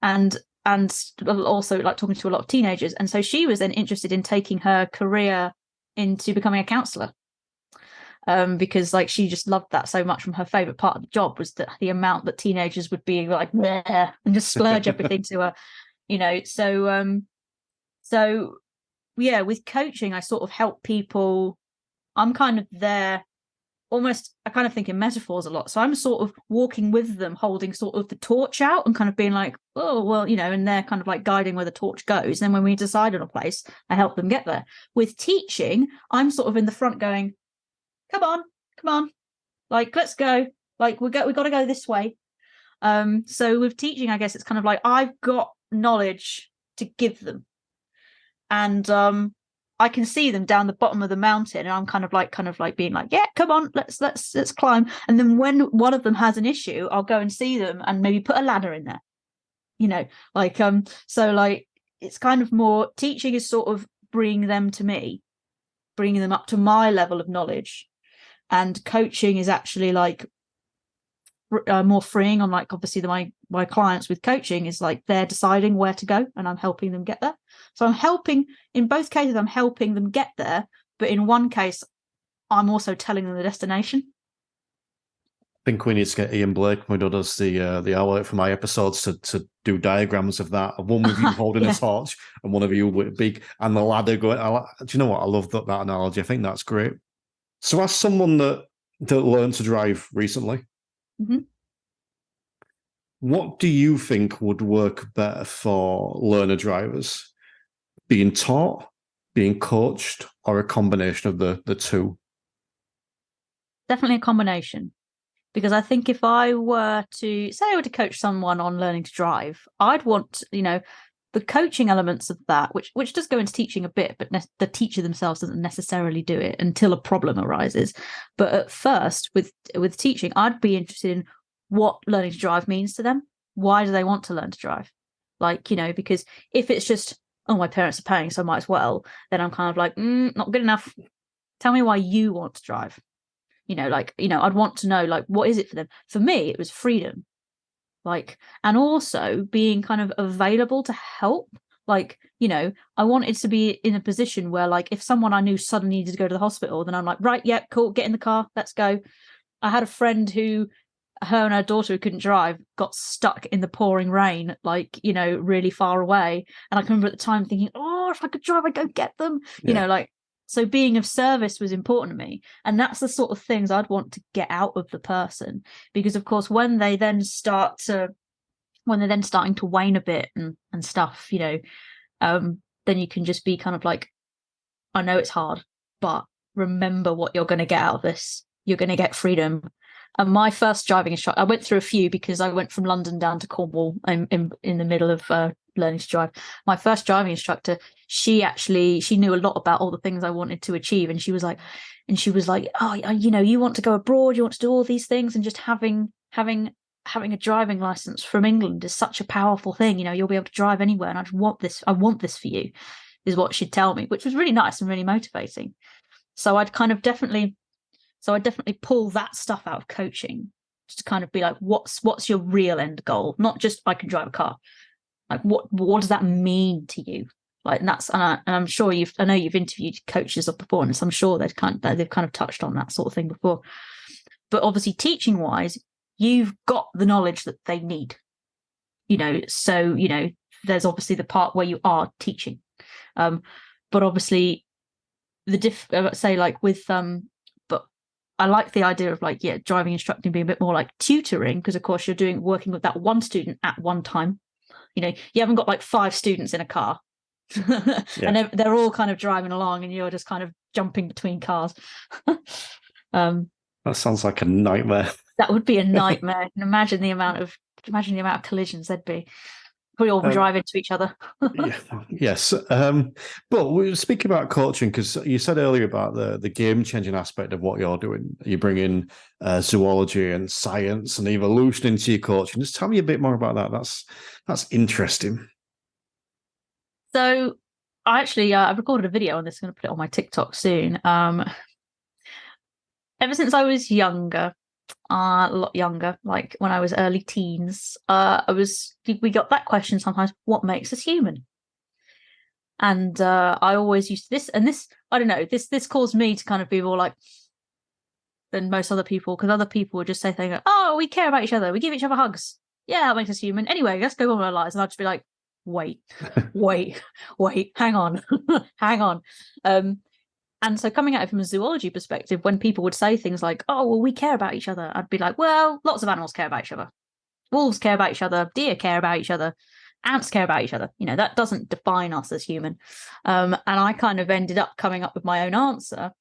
And also like talking to a lot of teenagers. And so she was then interested in taking her career into becoming a counsellor, because like she just loved that so much. From her favourite part of the job was that the amount that teenagers would be like bleh, and just splurge everything to her, so yeah, with coaching I sort of help people. I'm kind of there almost, I kind of think in metaphors a lot. So I'm sort of walking with them, holding sort of the torch out and kind of being like, oh, well, and they're kind of like guiding where the torch goes. And then when we decide on a place, I help them get there. With teaching, I'm sort of in the front going, come on, like, let's go. Like, we've got to go this way. So with teaching, I guess it's kind of like, I've got knowledge to give them. And I can see them down the bottom of the mountain, and I'm kind of like being like, yeah, come on, let's climb. And then when one of them has an issue, I'll go and see them and maybe put a ladder in there, so like it's kind of more, teaching is sort of bringing them to me, bringing them up to my level of knowledge, and coaching is actually like more freeing on, like, obviously my clients with coaching is like they're deciding where to go and I'm helping them get there. So in both cases I'm helping them get there, but in one case I'm also telling them the destination. I think we need to get Ian Blake, who does the hour for my episodes, to do diagrams of that. One with you holding a torch and one of you with big and the ladder going. Do you know what? I love that analogy. I think that's great. So as someone that learned to drive recently, what do you think would work better for learner drivers? Being taught, being coached, or a combination of the two? Definitely a combination. Because I think if I were to coach someone on learning to drive, I'd want, the coaching elements of that, which does go into teaching a bit, but the teacher themselves doesn't necessarily do it until a problem arises. But at first, with teaching, I'd be interested in what learning to drive means to them. Why do they want to learn to drive? Like, because if it's just, oh, my parents are paying, so I might as well, then I'm kind of like, not good enough. Tell me why you want to drive. I'd want to know, like, what is it for them? For me, it was freedom. Like, and also being kind of available to help. Like, I wanted to be in a position where, like, if someone I knew suddenly needed to go to the hospital, then I'm like, right, yeah, cool, get in the car, let's go. I had a friend who, her and her daughter who couldn't drive, got stuck in the pouring rain, like, really far away. And I can remember at the time thinking, oh, if I could drive, I'd go get them. So being of service was important to me. And that's the sort of things I'd want to get out of the person. Because, of course, when they're then starting to wane a bit and stuff, then you can just be kind of like, I know it's hard, but remember what you're going to get out of this. You're going to get freedom. And my first driving instructor, I went through a few because I went from London down to Cornwall in the middle of learning to drive. My first driving instructor, she knew a lot about all the things I wanted to achieve, and she was like, oh, you want to go abroad, you want to do all these things, and just having a driving license from England is such a powerful thing. You'll be able to drive anywhere, and I want this for you, is what she'd tell me, which was really nice and really motivating. So I'd definitely pull that stuff out of coaching, just to kind of be like, what's your real end goal? Not just I can drive a car. Like, what does that mean to you? Like, and I'm sure I know you've interviewed coaches of before, and so I'm sure they've kind of touched on that sort of thing before. But obviously, teaching wise, you've got the knowledge that they need. So there's obviously the part where you are teaching, but obviously say like with but I like the idea of, like, driving instructing being a bit more like tutoring, because of course you're working with that one student at one time. You haven't got like 5 students in a car and they're all kind of driving along and you're just kind of jumping between cars. That sounds like a nightmare. That would be a nightmare. Imagine the amount of collisions there'd be. We all drive into each other. Yes. But we were speaking about coaching, because you said earlier about the game-changing aspect of what you're doing. You bring in zoology and science and evolution into your coaching. Just tell me a bit more about that. That's interesting. So I actually I've recorded a video on this. I'm going to put it on my TikTok soon. Ever since I was younger, a lot younger, like when I was early teens, we got that question sometimes: what makes us human? And I always used this, I don't know, this caused me to kind of be more like than most other people, because other people would just say things like, oh, we care about each other, we give each other hugs, yeah, that makes us human, anyway, let's go on with our lives. And I'd just be like, wait, hang on. And so coming at it from a zoology perspective, when people would say things like, oh, well, we care about each other, I'd be like, well, lots of animals care about each other. Wolves care about each other. Deer care about each other. Ants care about each other. That doesn't define us as human. And I kind of ended up coming up with my own answer,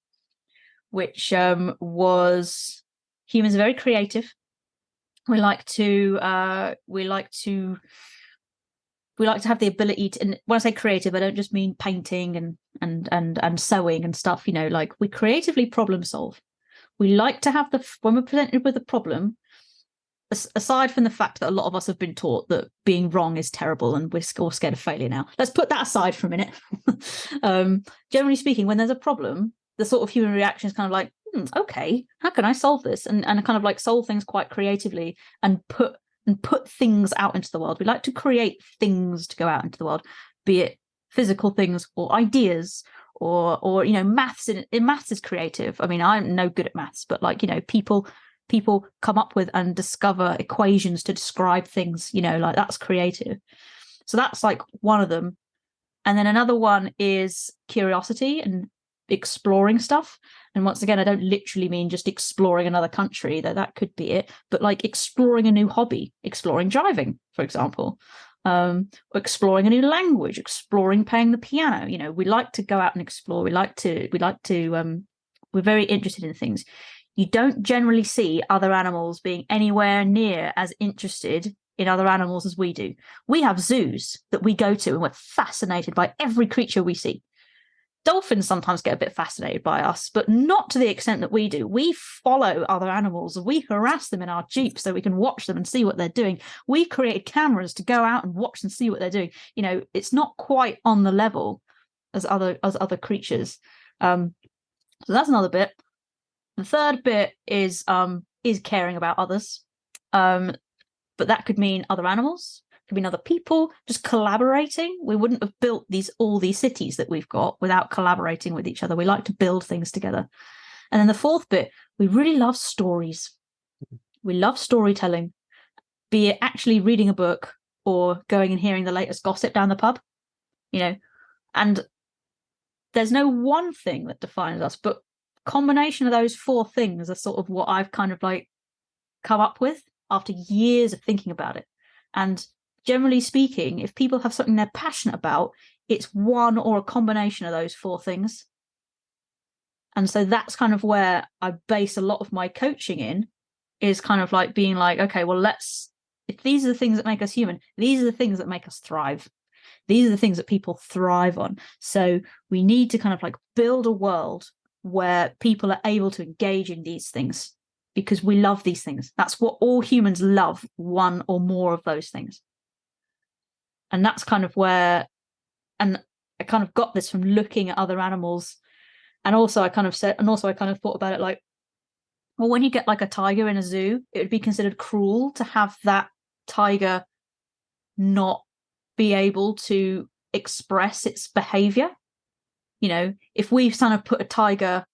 which was humans are very creative. We like to have the ability to, and when I say creative, I don't just mean painting and sewing and stuff, like we creatively problem solve. We like to have when we're presented with a problem, aside from the fact that a lot of us have been taught that being wrong is terrible and we're all scared of failure now. Let's put that aside for a minute. Generally speaking, when there's a problem, the sort of human reaction is kind of like, okay, how can I solve this? And kind of like solve things quite creatively and put things out into the world. We like to create things to go out into the world, be it physical things or ideas or maths. Maths is creative. I mean, I'm no good at maths, but like, people come up with and discover equations to describe things, like that's creative. So that's like one of them. And then another one is curiosity and exploring stuff. And once again, I don't literally mean just exploring another country, though that could be it, but like exploring a new hobby, exploring driving, for example, exploring a new language, exploring playing the piano. We like to go out and explore. We're very interested in things. You don't generally see other animals being anywhere near as interested in other animals as we do. We have zoos that we go to and we're fascinated by every creature we see. Dolphins sometimes get a bit fascinated by us, but not to the extent that we do. We follow other animals. We harass them in our Jeep so we can watch them and see what they're doing. We created cameras to go out and watch and see what they're doing. You know, it's not quite on the level as other creatures. So that's another bit. The third bit is caring about others. But that could mean other animals, could mean other people, just collaborating. We wouldn't have built all these cities that we've got without collaborating with each other. We like to build things together. And then the fourth bit, we really love stories. We love storytelling, be it actually reading a book or going and hearing the latest gossip down the pub, you know. And there's no one thing that defines us, but combination of those four things are sort of what I've kind of like come up with after years of thinking about it. And generally speaking, if people have something they're passionate about, it's one or a combination of those four things. And so that's kind of where I base a lot of my coaching in, is kind of like being like, okay, well, if these are the things that make us human, these are the things that make us thrive. These are the things that people thrive on. So we need to kind of like build a world where people are able to engage in these things because we love these things. That's what all humans love, one or more of those things. And that's kind of where, and I kind of got this from looking at other animals. And also I kind of thought about it like, well, when you get like a tiger in a zoo, it would be considered cruel to have that tiger not be able to express its behavior. You know, if we kind of put a tiger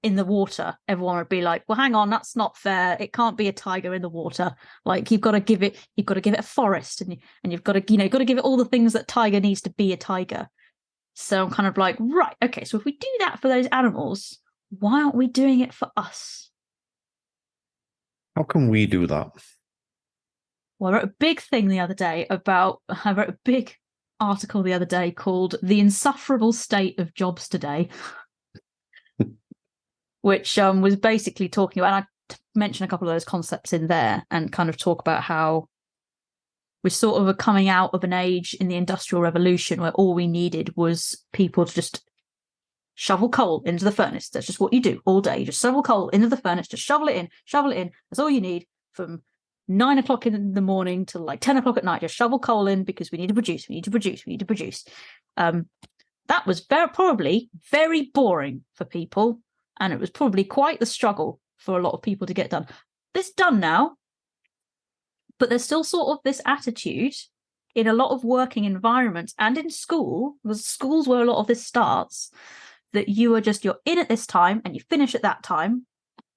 in the water, everyone would be like, well, hang on, that's not fair. It can't be a tiger in the water. Like you've got to give it a forest, and you've got to, got to give it all the things that tiger needs to be a tiger. So I'm kind of like, right, okay, so if we do that for those animals, why aren't we doing it for us? How can we do that? Well, I wrote a big article the other day called The Insufferable State of Jobs Today, which was basically talking about, and I mention a couple of those concepts in there and kind of talk about how we're sort of coming out of an age in the Industrial Revolution where all we needed was people to just shovel coal into the furnace. That's just what you do all day. You just shovel coal into the furnace, just shovel it in. That's all you need from 9 o'clock in the morning till like 10 o'clock at night. Just shovel coal in because we need to produce. That was probably very boring for people. And it was probably quite the struggle for a lot of people to get done. It's done now. But there's still sort of this attitude in a lot of working environments and in schools where a lot of this starts, that you're in at this time and you finish at that time,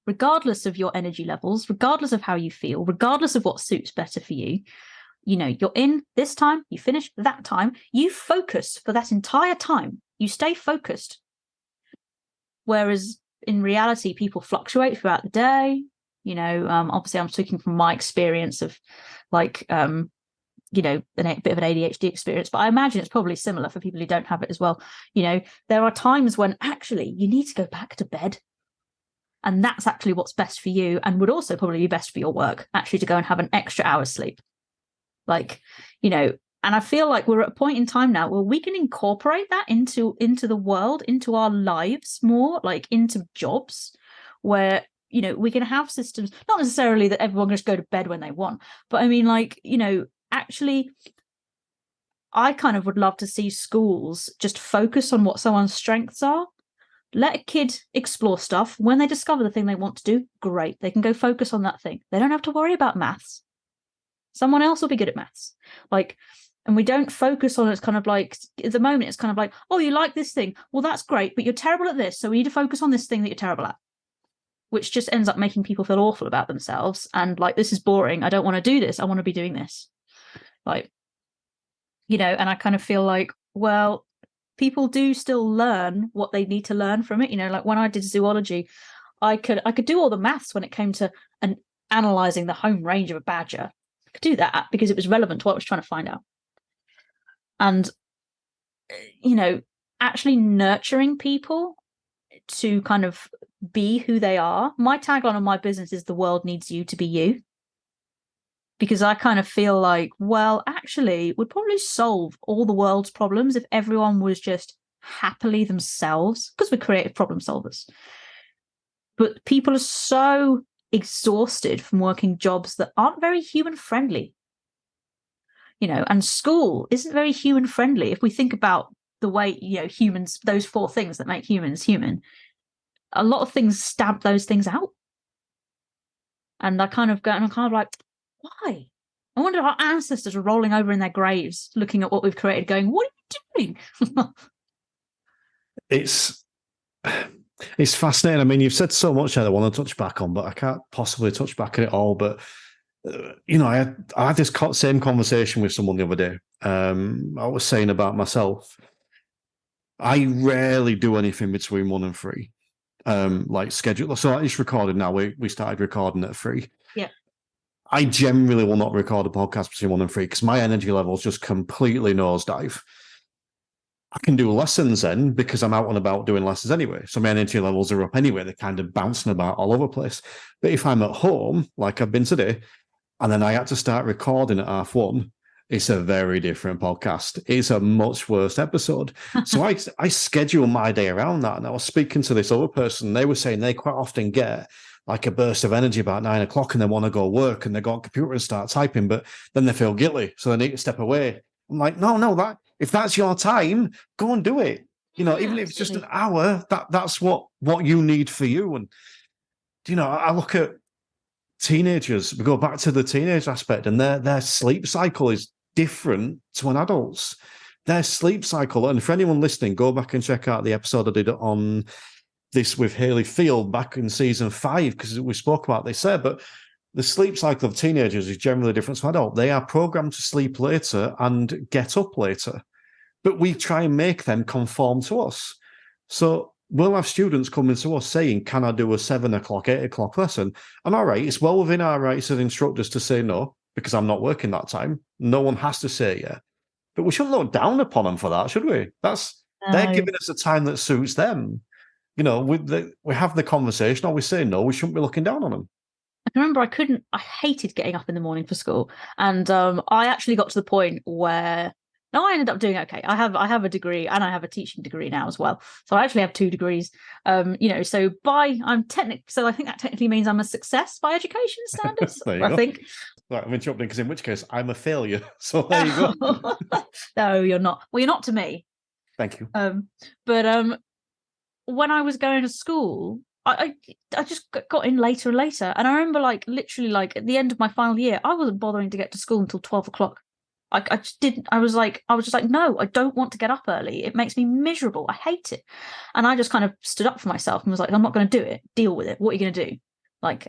regardless of your energy levels, regardless of how you feel, regardless of what suits better for you. You know, you're in this time, you finish that time, you focus for that entire time, you stay focused. Whereas in reality, people fluctuate throughout the day. You know, obviously I'm speaking from my experience of like, a bit of an ADHD experience, but I imagine it's probably similar for people who don't have it as well. You know, there are times when actually you need to go back to bed. And that's actually what's best for you, and would also probably be best for your work, actually, to go and have an extra hour's sleep. Like, you know, and I feel like we're at a point in time now where we can incorporate that into the world, into our lives more, like into jobs where, you know, we can have systems, not necessarily that everyone can just go to bed when they want, but I mean, like, you know, actually, I kind of would love to see schools just focus on what someone's strengths are. Let a kid explore stuff. When they discover the thing they want to do, great. They can go focus on that thing. They don't have to worry about maths. Someone else will be good at maths. Like, and we don't focus on it's kind of like, at the moment, it's kind of like, oh, you like this thing. Well, that's great, but you're terrible at this. So we need to focus on this thing that you're terrible at, which just ends up making people feel awful about themselves. And like, this is boring. I don't want to do this. I want to be doing this. Like, you know, and I kind of feel like, well, people do still learn what they need to learn from it. You know, like when I did zoology, I could do all the maths when it came to analysing the home range of a badger. I could do that because it was relevant to what I was trying to find out. And, you know, actually nurturing people to kind of be who they are. My tagline on my business is the world needs you to be you. because I kind of feel like, well, actually, we'd probably solve all the world's problems if everyone was just happily themselves, because we're creative problem solvers. But people are so exhausted from working jobs that aren't very human friendly. And school isn't very human friendly. If we think about the way, humans, those 4 things that make humans human, a lot of things stamp those things out. And I'm kind of like, why? I wonder if our ancestors are rolling over in their graves, looking at what we've created, going, what are you doing? It's fascinating. I mean, you've said so much that I want to touch back on, but I can't possibly touch back on it all. But I had this same conversation with someone the other day. I was saying about myself, I rarely do anything between 1 and 3, like schedule. So it's recorded now. We started recording at 3. Yeah. I generally will not record a podcast between 1 and 3 because my energy levels just completely nosedive. I can do lessons then because I'm out and about doing lessons anyway. So my energy levels are up anyway. They're kind of bouncing about all over the place. But if I'm at home, like I've been today, and then I had to start recording at 1:30, it's a very different podcast. It's a much worse episode. So I schedule my day around that. And I was speaking to this other person. They were saying they quite often get like a burst of energy about 9 o'clock and they want to go work and they go on computer and start typing, but then they feel guilty. So they need to step away. I'm like, no, if that's your time, go and do it. Even if it's just an hour, that's what you need for you. And, I look at teenagers, we go back to the teenage aspect, and their sleep cycle is different to an adult's. Their sleep cycle, and for anyone listening, go back and check out the episode I did on this with Hayley Field back in season 5, because we spoke about this there. But the sleep cycle of teenagers is generally different to adults. They are programmed to sleep later and get up later, but we try and make them conform to us. So we'll have students coming to us saying, can I do a 7 o'clock, 8 o'clock lesson? And all right, it's well within our rights as instructors to say no, because I'm not working that time. No one has to say yeah. But we shouldn't look down upon them for that, should we? They're giving us a time that suits them. We have the conversation, or we say no, we shouldn't be looking down on them. I can remember I hated getting up in the morning for school. And I actually got to the point where, no, I ended up doing okay. I have a degree and I have a teaching degree now as well. So I actually have 2 degrees. So I think that technically means I'm a success by education standards. I think. Right, I'm interrupting because in which case I'm a failure. So there you go. No, you're not. Well, you're not to me. Thank you. But when I was going to school, I just got in later and later. And I remember literally at the end of my final year, I wasn't bothering to get to school until 12 o'clock. I just didn't. I was just like, no, I don't want to get up early. It makes me miserable. I hate it. And I just kind of stood up for myself and was like, I'm not going to do it. Deal with it. What are you going to do?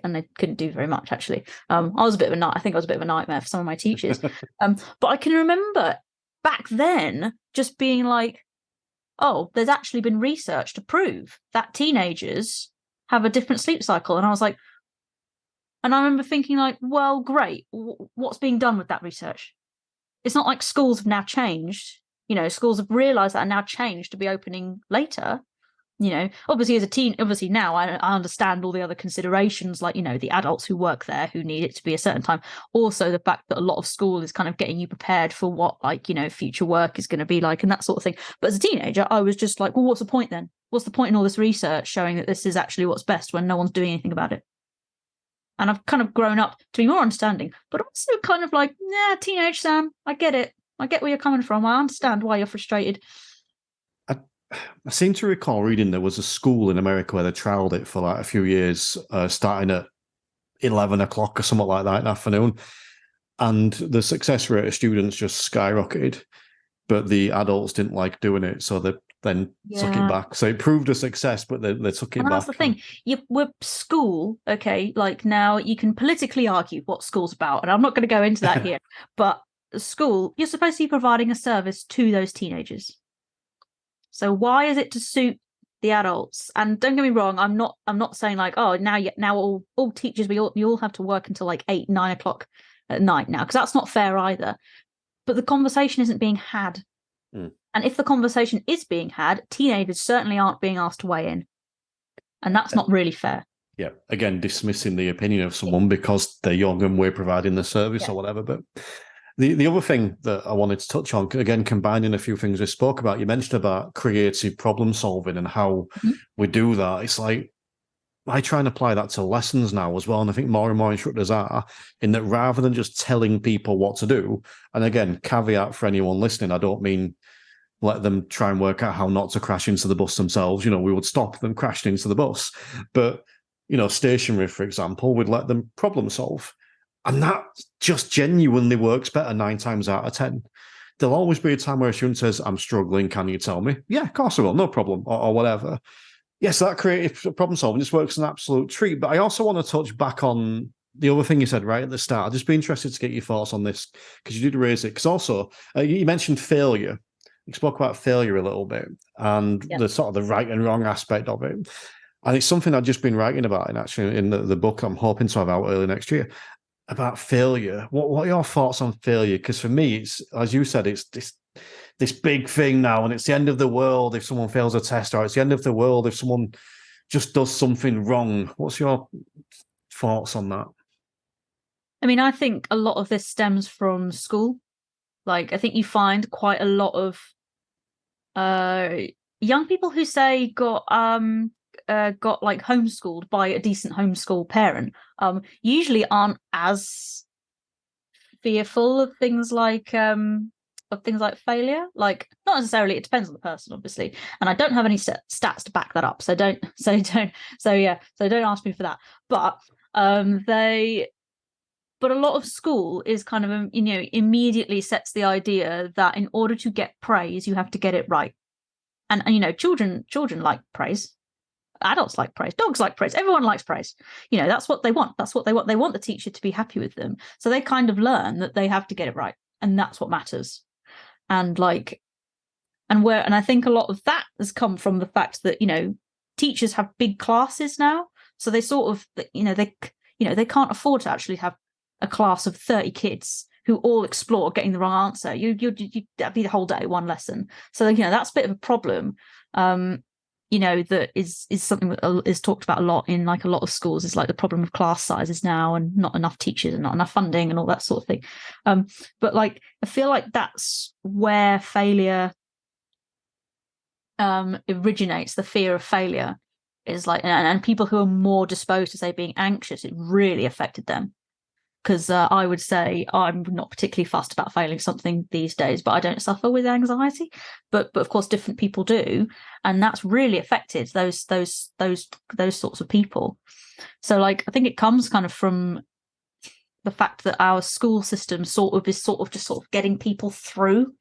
And they couldn't do very much, actually. I think I was a bit of a nightmare for some of my teachers. But I can remember back then just being like, oh, there's actually been research to prove that teenagers have a different sleep cycle. And I was like, and I remember thinking well, great. What's being done with that research? It's not like schools have now changed. Schools have realised that are now changed to be opening later. Obviously now I understand all the other considerations, the adults who work there who need it to be a certain time. Also, the fact that a lot of school is kind of getting you prepared for what, future work is going to be like and that sort of thing. But as a teenager, I was just like, well, what's the point then? What's the point in all this research showing that this is actually what's best when no one's doing anything about it? And I've kind of grown up to be more understanding, but also kind of like, yeah, teenage Sam, I get it. I get where you're coming from. I understand why you're frustrated. I seem to recall reading there was a school in America where they trialled it for a few years, starting at 11 o'clock or something like that in the afternoon. And the success rate of students just skyrocketed, but the adults didn't like doing it. So they then took it back. So it proved a success, but they took it back. That's the thing. With school, okay, now you can politically argue what school's about, and I'm not going to go into that here, but school, you're supposed to be providing a service to those teenagers. So why is it to suit the adults? And don't get me wrong, I'm not saying now all teachers you all have to work until 8, 9 o'clock at night now, because that's not fair either. But the conversation isn't being had. And if the conversation is being had, teenagers certainly aren't being asked to weigh in. And that's not really fair. Yeah, again, dismissing the opinion of someone because they're young and we're providing the service or whatever. But the other thing that I wanted to touch on, again, combining a few things we spoke about, you mentioned about creative problem solving and how we do that. It's like, I try and apply that to lessons now as well. And I think more and more instructors are, in that rather than just telling people what to do, and again, caveat for anyone listening, I don't mean let them try and work out how not to crash into the bus themselves. We would stop them crashing into the bus. But, stationary, for example, we'd let them problem solve. And that just genuinely works better 9 times out of 10. There'll always be a time where a student says, I'm struggling, can you tell me? Yeah, of course I will, no problem, or whatever. Yes, that creative problem solving just works an absolute treat. But I also want to touch back on the other thing you said right at the start. I'd just be interested to get your thoughts on this, because you did raise it. Because also, you mentioned failure. You spoke about failure a little bit and the sort of the right and wrong aspect of it. And it's something I've just been writing about in the book I'm hoping to have out early next year, about failure. What are your thoughts on failure? Because for me, it's, as you said, it's this big thing now, and it's the end of the world if someone fails a test, or it's the end of the world if someone just does something wrong. What's your thoughts on that? I mean, I think a lot of this stems from school. Like, I think you find quite a lot of young people who say got like homeschooled by a decent homeschool parent usually aren't as fearful of things like failure. Like, not necessarily, it depends on the person, obviously, and I don't have any stats to back that up, so don't ask me for that. But but a lot of school is kind of immediately sets the idea that in order to get praise you have to get it right. And children like praise, adults like praise, dogs like praise, everyone likes praise. That's what they want. They want the teacher to be happy with them, so they kind of learn that they have to get it right, and that's what matters. And I think a lot of that has come from the fact that teachers have big classes now, so they sort of they can't afford to actually have a class of 30 kids who all explore getting the wrong answer. That'd be the whole day, one lesson. So that's a bit of a problem. That is something that is talked about a lot in like a lot of schools, is like the problem of class sizes now, and not enough teachers and not enough funding and all that sort of thing. But like, I feel like that's where failure originates. The fear of failure is like, and people who are more disposed to say being anxious, it really affected them. Because I would say I'm not particularly fussed about failing something these days, but I don't suffer with anxiety. But of course, different people do, and that's really affected those sorts of people. So like, I think it comes kind of from the fact that our school system is just getting people through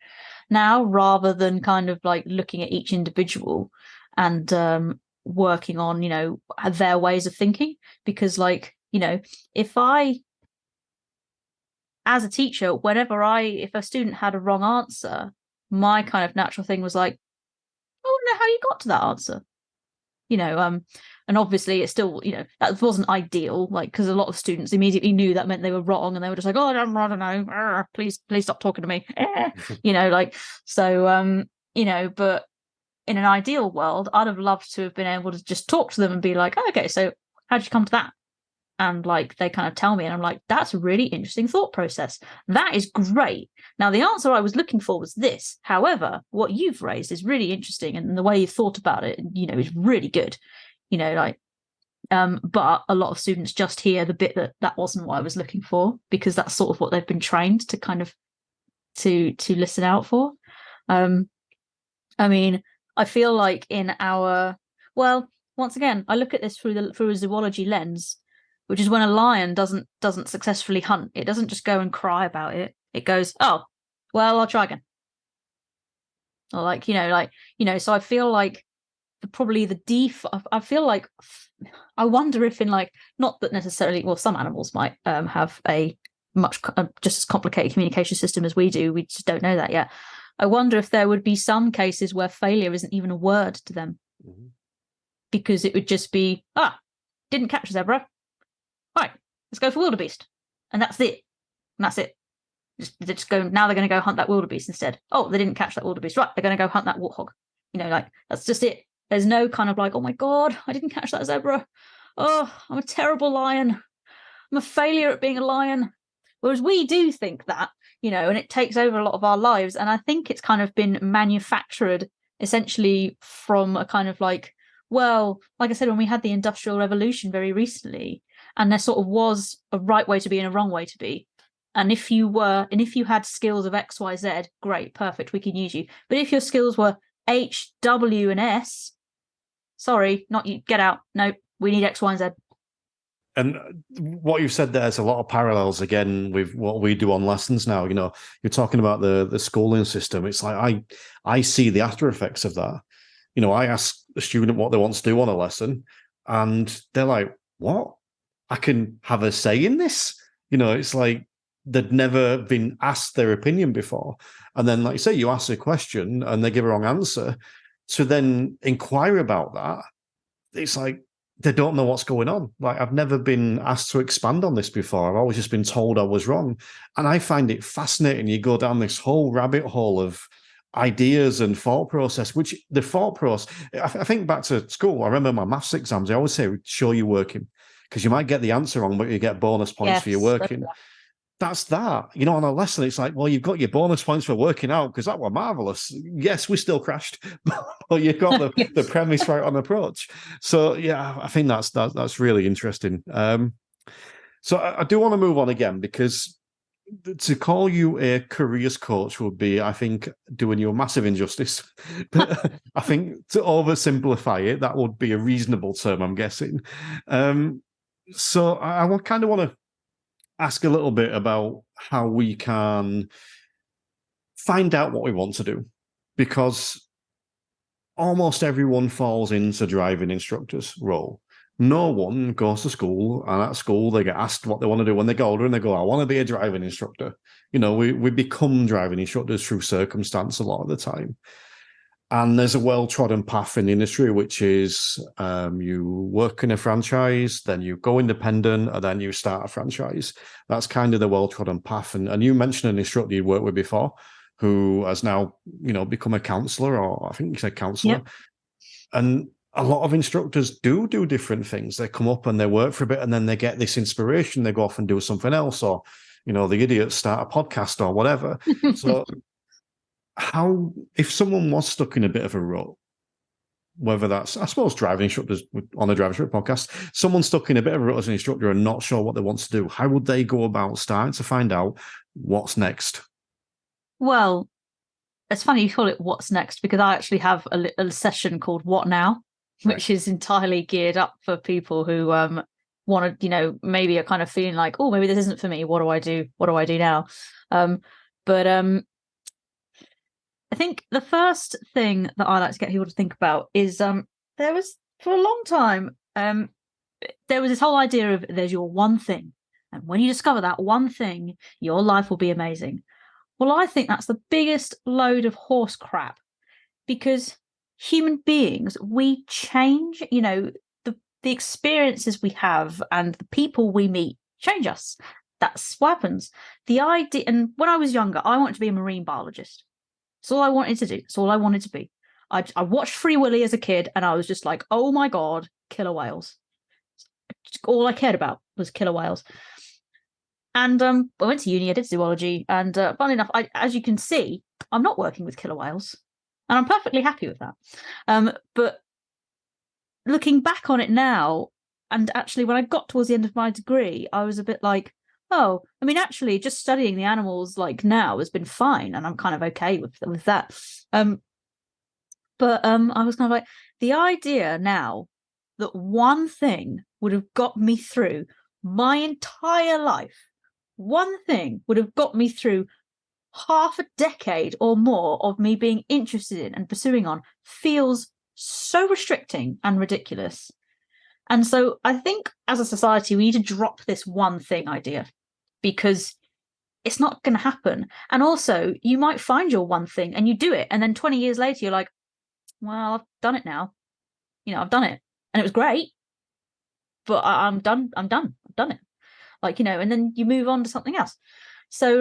now, rather than kind of like looking at each individual and working on their ways of thinking. Because like if I, as a teacher, if a student had a wrong answer, my kind of natural thing was like, I want to know how you got to that answer. And obviously it's still, that wasn't ideal, like, because a lot of students immediately knew that meant they were wrong, and they were just like, oh, I don't know, please stop talking to me. But in an ideal world, I'd have loved to have been able to just talk to them and be like, oh, okay, so how'd you come to that? And like, they kind of tell me, and I'm like, that's a really interesting thought process. That is great. Now, the answer I was looking for was this. However, what you've raised is really interesting, and the way you've thought about it, is really good. But a lot of students just hear the bit that wasn't what I was looking for, because that's sort of what they've been trained to kind of to listen out for. I mean, I feel like once again, I look at this through a zoology lens, which is when a lion doesn't successfully hunt, it doesn't just go and cry about it. It goes, oh, well, I'll try again. Or so I feel like I feel like, I wonder if in like, not that necessarily, well, some animals might have a much just as complicated communication system as we do. We just don't know that yet. I wonder if there would be some cases where failure isn't even a word to them. Mm-hmm. Because it would just be, didn't catch a zebra. Right, let's go for wildebeest. And that's it. They're just going, now they're going to go hunt that wildebeest instead. Oh, they didn't catch that wildebeest. Right, they're going to go hunt that warthog. That's just it. There's no kind of like, oh my God, I didn't catch that zebra. oh, I'm a terrible lion. I'm a failure at being a lion. Whereas we do think that, and it takes over a lot of our lives. And I think it's kind of been manufactured essentially from a kind of like I said, when we had the Industrial Revolution very recently, and there sort of was a right way to be and a wrong way to be. And if you had skills of X, Y, Z, great, perfect, we can use you. But if your skills were H, W, and S, sorry, not you, get out. No, we need X, Y, and Z. And what you've said, there's a lot of parallels again with what we do on lessons now. You're talking about the schooling system. It's like I see the after effects of that. I ask the student what they want to do on a lesson, and they're like, "What? I can have a say in this?" It's like they'd never been asked their opinion before. And then, like you say, you ask a question and they give a wrong answer. To then inquire about that, it's like they don't know what's going on. Like, I've never been asked to expand on this before. I've always just been told I was wrong. And I find it fascinating. You go down this whole rabbit hole of ideas and thought process, which the thought process, I think back to school, I remember my maths exams, I always say, show you're working, because you might get the answer wrong, but you get bonus points for your working. That's that. On a lesson, it's like, well, you've got your bonus points for working out because that were marvelous. Yes, we still crashed, but you got the premise right on approach. So yeah, I think that's really interesting. So I do want to move on again, because to call you a careers coach would be, I think, doing you a massive injustice. But I think to oversimplify it, that would be a reasonable term, I'm guessing. So I kind of want to ask a little bit about how we can find out what we want to do, because almost everyone falls into driving instructor's role. No one goes to school, and at school they get asked what they want to do when they get older, and they go, I want to be a driving instructor. We become driving instructors through circumstance a lot of the time. And there's a well-trodden path in the industry, which is you work in a franchise, then you go independent, and then you start a franchise. That's kind of the well-trodden path. And you mentioned an instructor you worked with before, who has now, become a counsellor, or I think you said counsellor. Yep. And a lot of instructors do different things. They come up and they work for a bit, and then they get this inspiration. They go off and do something else, or, the idiots start a podcast or whatever. So how, if someone was stuck in a bit of a rut, whether that's, I suppose, driving instructors on a driving instructor podcast, someone stuck in a bit of a rut as an instructor and not sure what they want to do, how would they go about starting to find out what's next? Well, it's funny you call it what's next, because I actually have a session called What Now, which is entirely geared up for people who want to, maybe are kind of feeling like, oh, maybe this isn't for me. What do I do? What do I do now? I think the first thing that I like to get people to think about is there was, for a long time, there was this whole idea of there's your one thing. And when you discover that one thing, your life will be amazing. Well, I think that's the biggest load of horse crap, because human beings, we change, the experiences we have and the people we meet change us. That's what happens. The idea, and when I was younger, I wanted to be a marine biologist. That's all I wanted to do. That's all I wanted to be. I watched Free Willy as a kid, and I was just like, oh my God, killer whales. All I cared about was killer whales. And I went to uni, I did zoology, and funnily enough, as you can see, I'm not working with killer whales, and I'm perfectly happy with that. But looking back on it now, and actually when I got towards the end of my degree, I was a bit like, oh, I mean, actually, just studying the animals like now has been fine, and I'm kind of okay with that. But I was kind of like, the idea now that one thing would have got me through my entire life, one thing would have got me through half a decade or more of me being interested in and pursuing on, feels so restricting and ridiculous. And so I think as a society, we need to drop this one thing idea, because it's not going to happen. And also, you might find your one thing and you do it, and then 20 years later, you're like, well, I've done it now. I've done it, and it was great, but I'm done. I've done it. And then you move on to something else. So,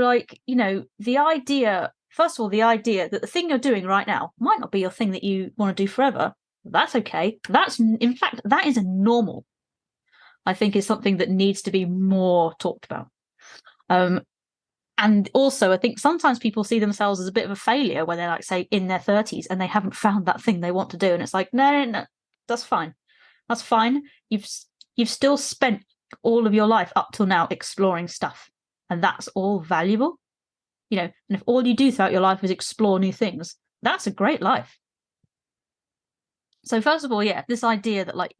the idea, first of all, the idea that the thing you're doing right now might not be your thing that you want to do forever. That's okay. In fact, that is normal. I think is something that needs to be more talked about. And also, I think sometimes people see themselves as a bit of a failure when they're like, say, in their 30s and they haven't found that thing they want to do. And it's like, no, that's fine. That's fine. You've still spent all of your life up till now exploring stuff, and that's all valuable. And if all you do throughout your life is explore new things, that's a great life. So first of all, yeah, this idea that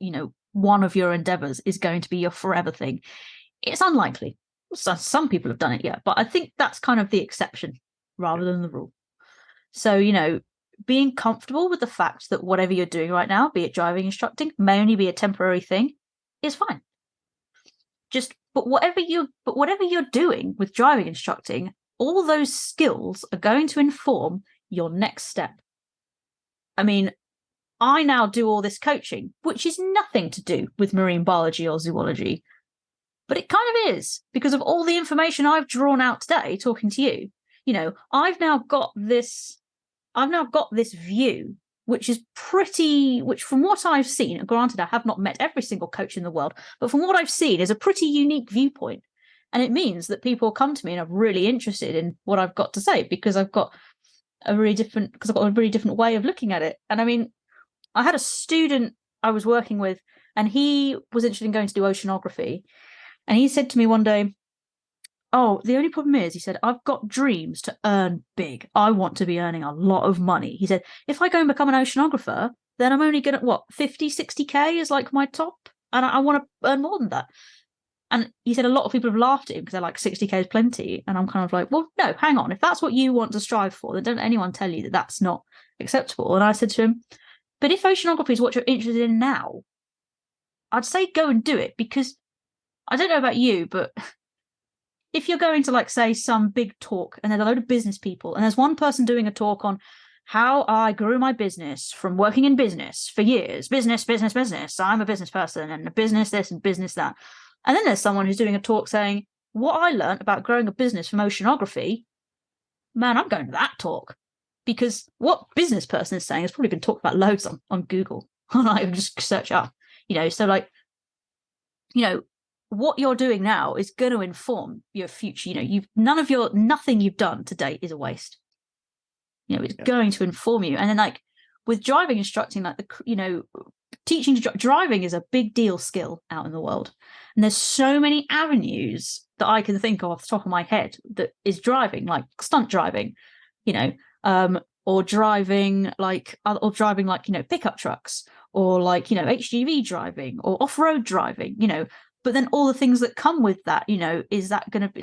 one of your endeavors is going to be your forever thing, it's unlikely. So some people have done it, yeah, but I think that's kind of the exception rather than the rule. So, being comfortable with the fact that whatever you're doing right now, be it driving instructing, may only be a temporary thing, is fine. But whatever you're doing with driving instructing, all those skills are going to inform your next step. I mean, I now do all this coaching, which is nothing to do with marine biology or zoology, but it kind of is because of all the information I've drawn out today talking to you. I've now got this view, which from what I've seen, granted, I have not met every single coach in the world, but from what I've seen is a pretty unique viewpoint. And it means that people come to me and are really interested in what I've got to say because I've got a really different way of looking at it. And I mean, I had a student I was working with, and he was interested in going to do oceanography. And he said to me one day, "Oh, the only problem is," he said, "I've got dreams to earn big. I want to be earning a lot of money." He said, "If I go and become an oceanographer, then I'm only going to, 50, 60K is like my top. And I want to earn more than that." And he said a lot of people have laughed at him because they're like, 60K is plenty. And I'm kind of like, well, no, hang on. If that's what you want to strive for, then don't let anyone tell you that that's not acceptable. And I said to him, but if oceanography is what you're interested in now, I'd say go and do it, because I don't know about you, but if you're going to, say, some big talk and there's a load of business people and there's one person doing a talk on how I grew my business from working in business for years, business, I'm a business person, and a business this and business that. And then there's someone who's doing a talk saying, what I learned about growing a business from oceanography, man, I'm going to that talk. Because what business person is saying has probably been talked about loads on Google. I just search up, so what you're doing now is going to inform your future. Nothing you've done to date is a waste. It's going to inform you. And then with driving instructing, teaching driving is a big deal skill out in the world. And there's so many avenues that I can think of off the top of my head that is driving, like stunt driving, or driving pickup trucks, or HGV driving or off-road driving, but then all the things that come with that, is that going to be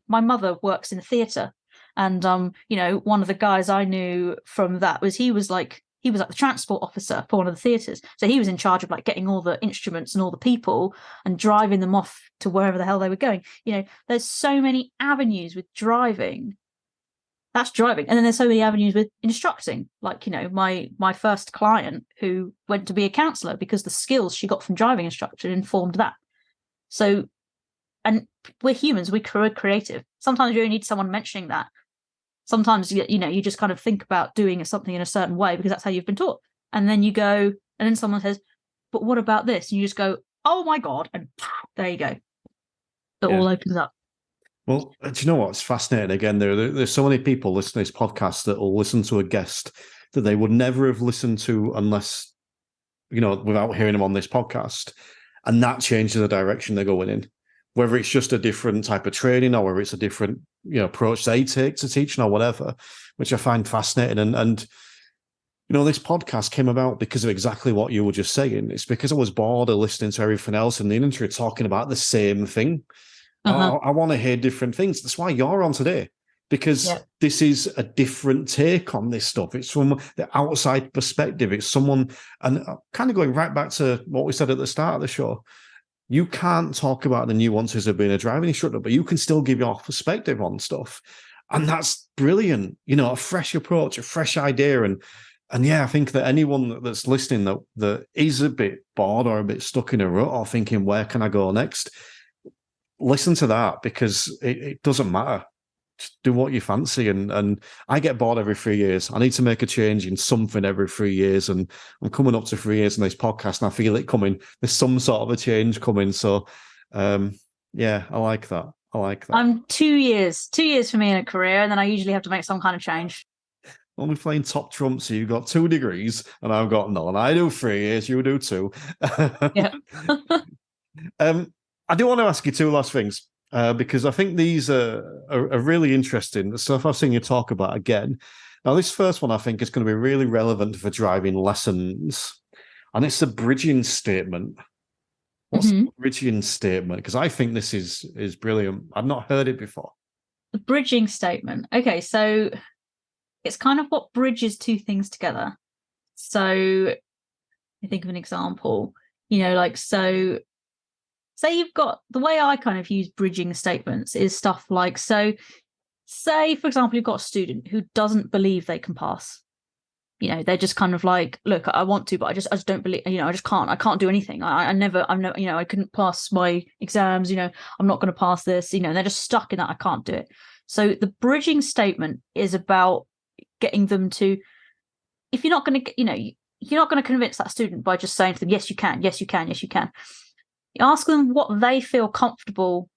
my mother works in theatre, and one of the guys I knew from that was he was like the transport officer for one of the theatres, so he was in charge of getting all the instruments and all the people and driving them off to wherever the hell they were going. There's so many avenues with driving. That's driving. And then there's so many avenues with instructing, my first client who went to be a counsellor because the skills she got from driving instruction informed that. So, and we're humans, we're creative. Sometimes you only need someone mentioning that. Sometimes, you just kind of think about doing something in a certain way because that's how you've been taught. And then you go, and then someone says, but what about this? And you just go, oh my God. And there you go. It all opens up. Well, do you know what's fascinating? Again, there's so many people listening to this podcast that will listen to a guest that they would never have listened to unless, without hearing them on this podcast. And that changes the direction they're going in. Whether it's just a different type of training or whether it's a different, approach they take to teaching or whatever, which I find fascinating. And this podcast came about because of exactly what you were just saying. It's because I was bored of listening to everything else in the industry talking about the same thing. I want to hear different things. That's why you're on today, because this is a different take on this stuff. It's from the outside perspective. It's someone, and kind of going right back to what we said at the start of the show, you can't talk about the nuances of being a driving instructor, but you can still give your perspective on stuff. And that's brilliant. A fresh approach, a fresh idea. And yeah, I think that anyone that's listening that is a bit bored or a bit stuck in a rut or thinking, where can I go next? Listen to that, because it doesn't matter. just do what you fancy. And I get bored every 3 years. I need to make a change in something every 3 years. And I'm coming up to 3 years in this podcast and I feel it coming. There's some sort of a change coming. So, yeah, I like that. I'm 2 years for me in a career, and then I usually have to make some kind of change. Only playing top trump, so you've got 2 degrees and I've got none. I do 3 years, you do 2. Yeah. I do want to ask you 2 last things, because I think these are really interesting. The stuff I've seen you talk about again. Now, this first one I think is going to be really relevant for driving lessons, and it's the bridging statement. What's the bridging statement? Because I think this is brilliant. I've not heard it before. The bridging statement. Okay, so it's kind of what bridges 2 things together. So I think of an example, so say you've got, the way I kind of use bridging statements is stuff like, so say, for example, you've got a student who doesn't believe they can pass. They're just kind of like, look, I want to, but I just don't believe, I just can't. I can't do anything. I couldn't pass my exams. I'm not going to pass this. They're just stuck in that. I can't do it. So the bridging statement is about getting them to, if you're not going to, you're not going to convince that student by just saying to them, yes, you can, yes, you can, yes, you can. You ask them what they feel comfortable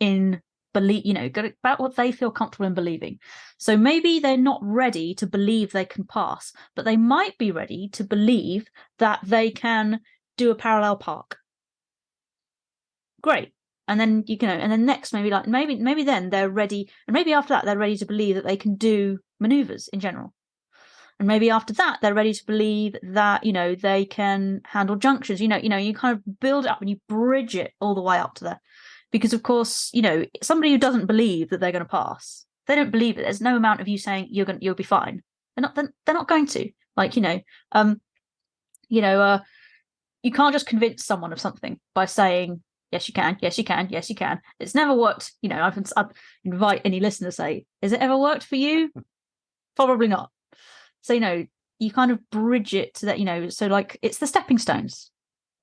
in about what they feel comfortable in believing. So maybe they're not ready to believe they can pass, but they might be ready to believe that they can do a parallel park. Great. And then and then next maybe then they're ready, and maybe after that they're ready to believe that they can do maneuvers in general. And maybe after that they're ready to believe that they can handle junctions. You kind of build it up and you bridge it all the way up to there. Because of course, somebody who doesn't believe that they're going to pass, they don't believe it. There's no amount of you saying you'll be fine. They're not going to. You can't just convince someone of something by saying, yes, you can, yes, you can, yes, you can. It's never worked. I'd invite any listener to say, has it ever worked for you? Probably not. So, you kind of bridge it to that, so like it's the stepping stones.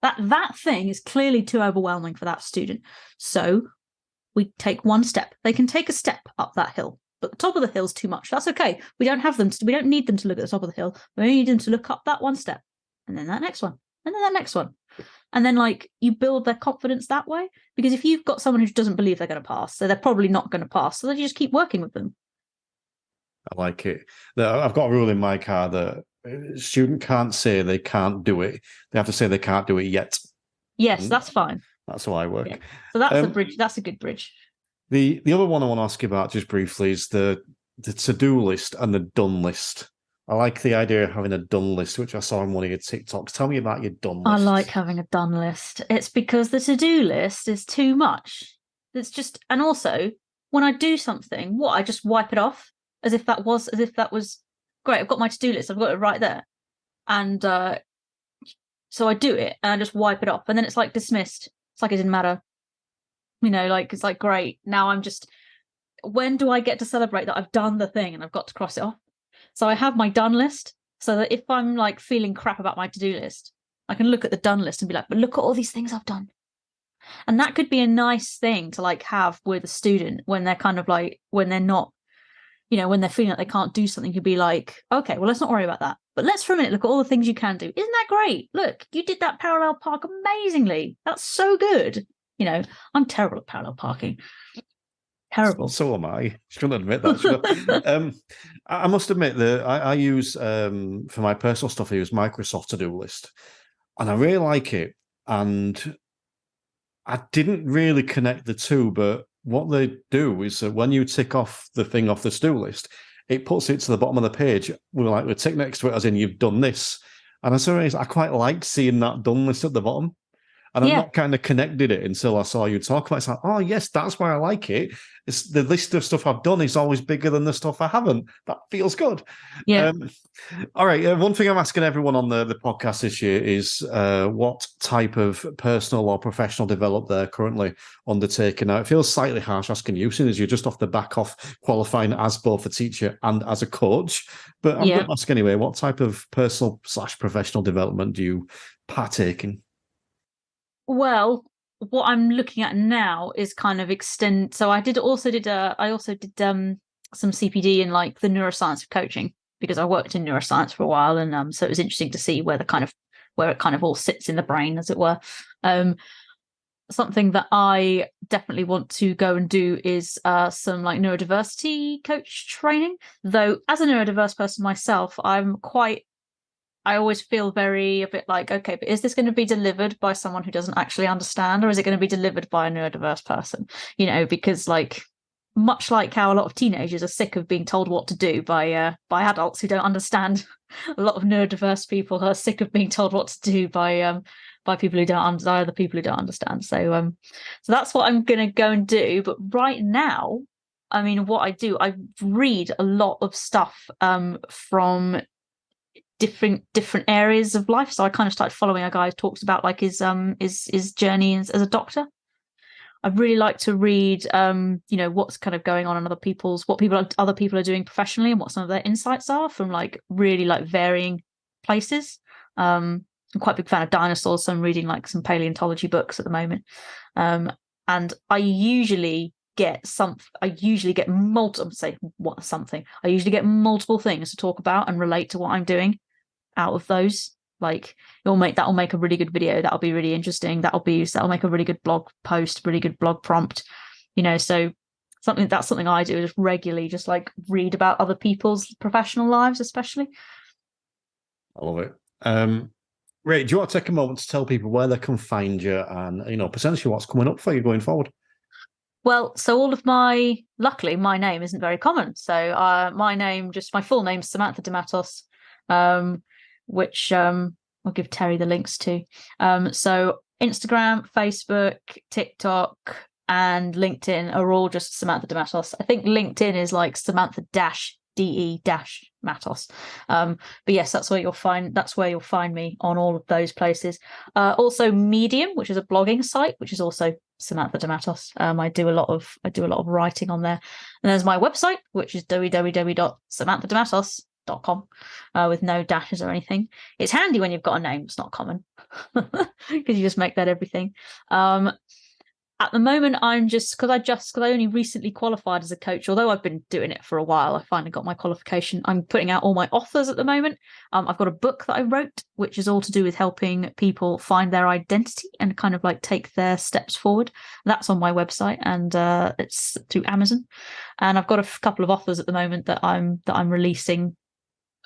That thing is clearly too overwhelming for that student. So we take one step. They can take a step up that hill, but the top of the hill is too much. That's okay. We don't need them to look at the top of the hill. We only need them to look up that one step, and then that next one, and then that next one. And then you build their confidence that way. Because if you've got someone who doesn't believe they're going to pass, so they're probably not going to pass. So then you just keep working with them. I like it. I've got a rule in my car that a student can't say they can't do it. They have to say they can't do it yet. Yes, that's fine. That's how I work. Yeah. So that's a bridge. That's a good bridge. The other one I want to ask you about just briefly is the to-do list and the done list. I like the idea of having a done list, which I saw on one of your TikToks. Tell me about your done list. I like having a done list. It's because the to-do list is too much. It's just, and also when I do something, I just wipe it off as if that was great. I've got my to-do list. I've got it right there. And so I do it and I just wipe it off. And then it's like dismissed. It's like it didn't matter. It's like, great. Now I'm just, when do I get to celebrate that I've done the thing and I've got to cross it off? So I have my done list so that if I'm like feeling crap about my to-do list, I can look at the done list and be like, but look at all these things I've done. And that could be a nice thing to like have with a student when they're kind of like, when they're not, when they're feeling like they can't do something, you'd be like, okay, well, let's not worry about that. But let's for a minute look at all the things you can do. Isn't that great? Look, you did that parallel park amazingly. That's so good. I'm terrible at parallel parking. Terrible. So am I. Shouldn't admit that. Should I must admit that I use, for my personal stuff, I use Microsoft To-Do List. And I really like it. And I didn't really connect the two, but what they do is that when you tick off the thing off the to-do list, it puts it to the bottom of the page with a tick next to it, as in you've done this. And I quite like seeing that done list at the bottom. And I've not kind of connected it until I saw you talk about it. It's like, oh, yes, that's why I like it. It's the list of stuff I've done is always bigger than the stuff I haven't. That feels good. Yeah. All right. One thing I'm asking everyone on the podcast this year is what type of personal or professional development they're currently undertaking. Now, it feels slightly harsh asking you, since you're just off the back of qualifying as both a teacher and as a coach. But I'm going to ask anyway, what type of personal/professional development do you partake in? Well, what I'm looking at now is kind of extend. So I also did some CPD in like the neuroscience of coaching, because I worked in neuroscience for a while, and so it was interesting to see where it kind of all sits in the brain, as it were. Something that I definitely want to go and do is some like neurodiversity coach training. Though as a neurodiverse person myself, I always feel a bit like, okay, but is this going to be delivered by someone who doesn't actually understand, or is it going to be delivered by a neurodiverse person? Because like, much like how a lot of teenagers are sick of being told what to do by adults who don't understand, a lot of neurodiverse people are sick of being told what to do by people who don't other people who don't understand. So that's what I'm going to go and do. But right now, I mean, what I read a lot of stuff from different areas of life. So I kind of started following a guy who talks about like his journey as a doctor. I'd really like to read what's kind of going on in other people are doing professionally, and what some of their insights are from like really like varying places. I'm quite a big fan of dinosaurs, so I'm reading like some paleontology books at the moment. And I usually get multiple things to talk about and relate to what I'm doing out of those. Like that'll make a really good video, that'll be really interesting, that'll make a really good blog post, really good blog prompt, so something I do is regularly just like read about other people's professional lives, especially. I love it. Ray, do you want to take a moment to tell people where they can find you and potentially what's coming up for you going forward? Well, so luckily my name isn't very common. So my full name's Samantha De Mattos, which I'll give Terry the links to. So Instagram, Facebook, TikTok, and LinkedIn are all just Samantha De Mattos. I think LinkedIn is like Samantha DE Mattos. But yes, that's where you'll find me on all of those places. Also Medium, which is a blogging site, which is also Samantha De Mattos. I do a lot of writing on there. And there's my website, which is www.samanthadematos.com, with no dashes or anything. It's handy when you've got a name. It's not common, because you just make that everything. At the moment, because I only recently qualified as a coach, although I've been doing it for a while, I finally got my qualification. I'm putting out all my offers at the moment. I've got a book that I wrote, which is all to do with helping people find their identity and kind of like take their steps forward. That's on my website, and it's through Amazon. And I've got a couple of offers at the moment that I'm releasing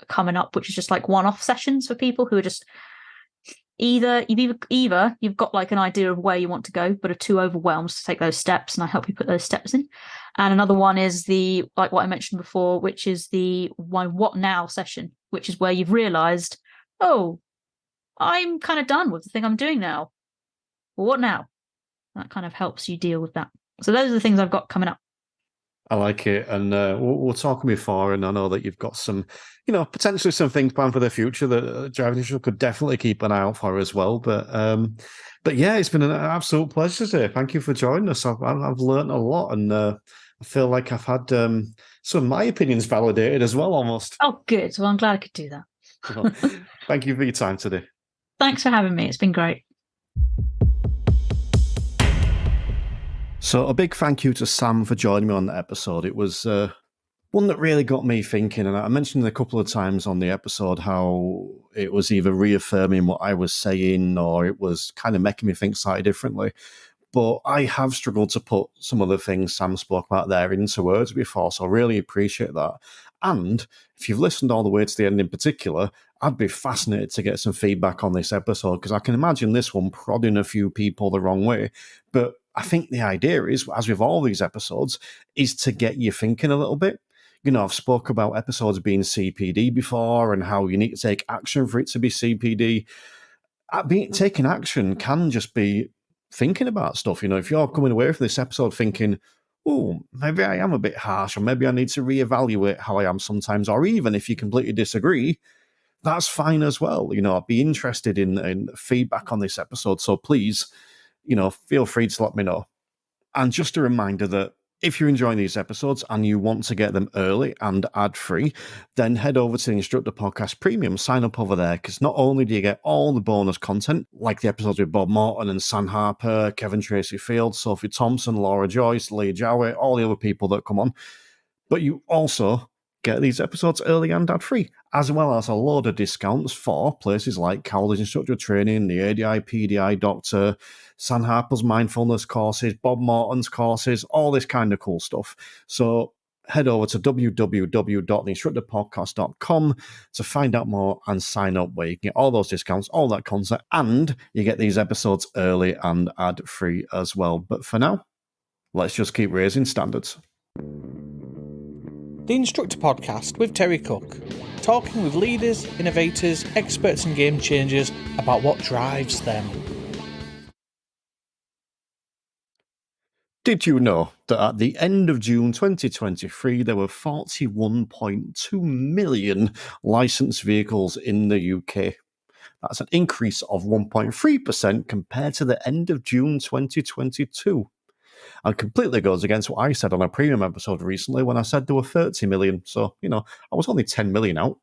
coming up, which is just like one-off sessions for people who are just either you've got like an idea of where you want to go but are too overwhelmed to take those steps, and I help you put those steps in. And another one is the, like what I mentioned before, which is the what now session, which is where you've realized, oh, I'm kind of done with the thing I'm doing now. Well, what now? That kind of helps you deal with that. So those are the things I've got coming up. I like it, and we're talking before, and I know that you've got some, potentially some things planned for the future that Driving Show could definitely keep an eye out for as well. But yeah, it's been an absolute pleasure today. Thank you for joining us. I've learned a lot, and I feel like I've had some of my opinions validated as well, almost. Oh, good. Well, I'm glad I could do that. Well, thank you for your time today. Thanks for having me. It's been great. So a big thank you to Sam for joining me on the episode. It was one that really got me thinking, and I mentioned a couple of times on the episode how it was either reaffirming what I was saying or it was kind of making me think slightly differently. But I have struggled to put some of the things Sam spoke about there into words before, so I really appreciate that. And if you've listened all the way to the end in particular, I'd be fascinated to get some feedback on this episode, because I can imagine this one prodding a few people the wrong way. But I think the idea is, as with all these episodes, is to get you thinking a little bit. I've spoke about episodes being CPD before and how you need to take action for it to be CPD. Taking action can just be thinking about stuff. If you're coming away from this episode thinking, oh, maybe I am a bit harsh, or maybe I need to reevaluate how I am sometimes, or even if you completely disagree, that's fine as well. I'd be interested in feedback on this episode. So please, feel free to let me know. And just a reminder that If you're enjoying these episodes and you want to get them early and ad-free, then head over to the Instructor Podcast Premium, sign up over there, because not only do you get all the bonus content, like the episodes with Bob Morton and Sam Harper, Kev Tracey Field, Sophie Thompson, Laura Joyce, Lee Jowett, all the other people that come on, but you also get these episodes early and ad-free, as well as a load of discounts for places like Cowley's Instructor Training, the ADI, PDI Doctor, San Harper's Mindfulness courses, Bob Morton's courses, all this kind of cool stuff. So head over to www.theinstructorpodcast.com to find out more and sign up, where you can get all those discounts, all that content, and you get these episodes early and ad-free as well. But for now, let's just keep raising standards. The Instructor Podcast with Terry Cook, talking with leaders, innovators, experts and game changers about what drives them. Did you know that at the end of June 2023, there were 41.2 million licensed vehicles in the UK? That's an increase of 1.3% compared to the end of June 2022. And completely goes against what I said on a premium episode recently when I said there were 30 million. So, I was only 10 million out.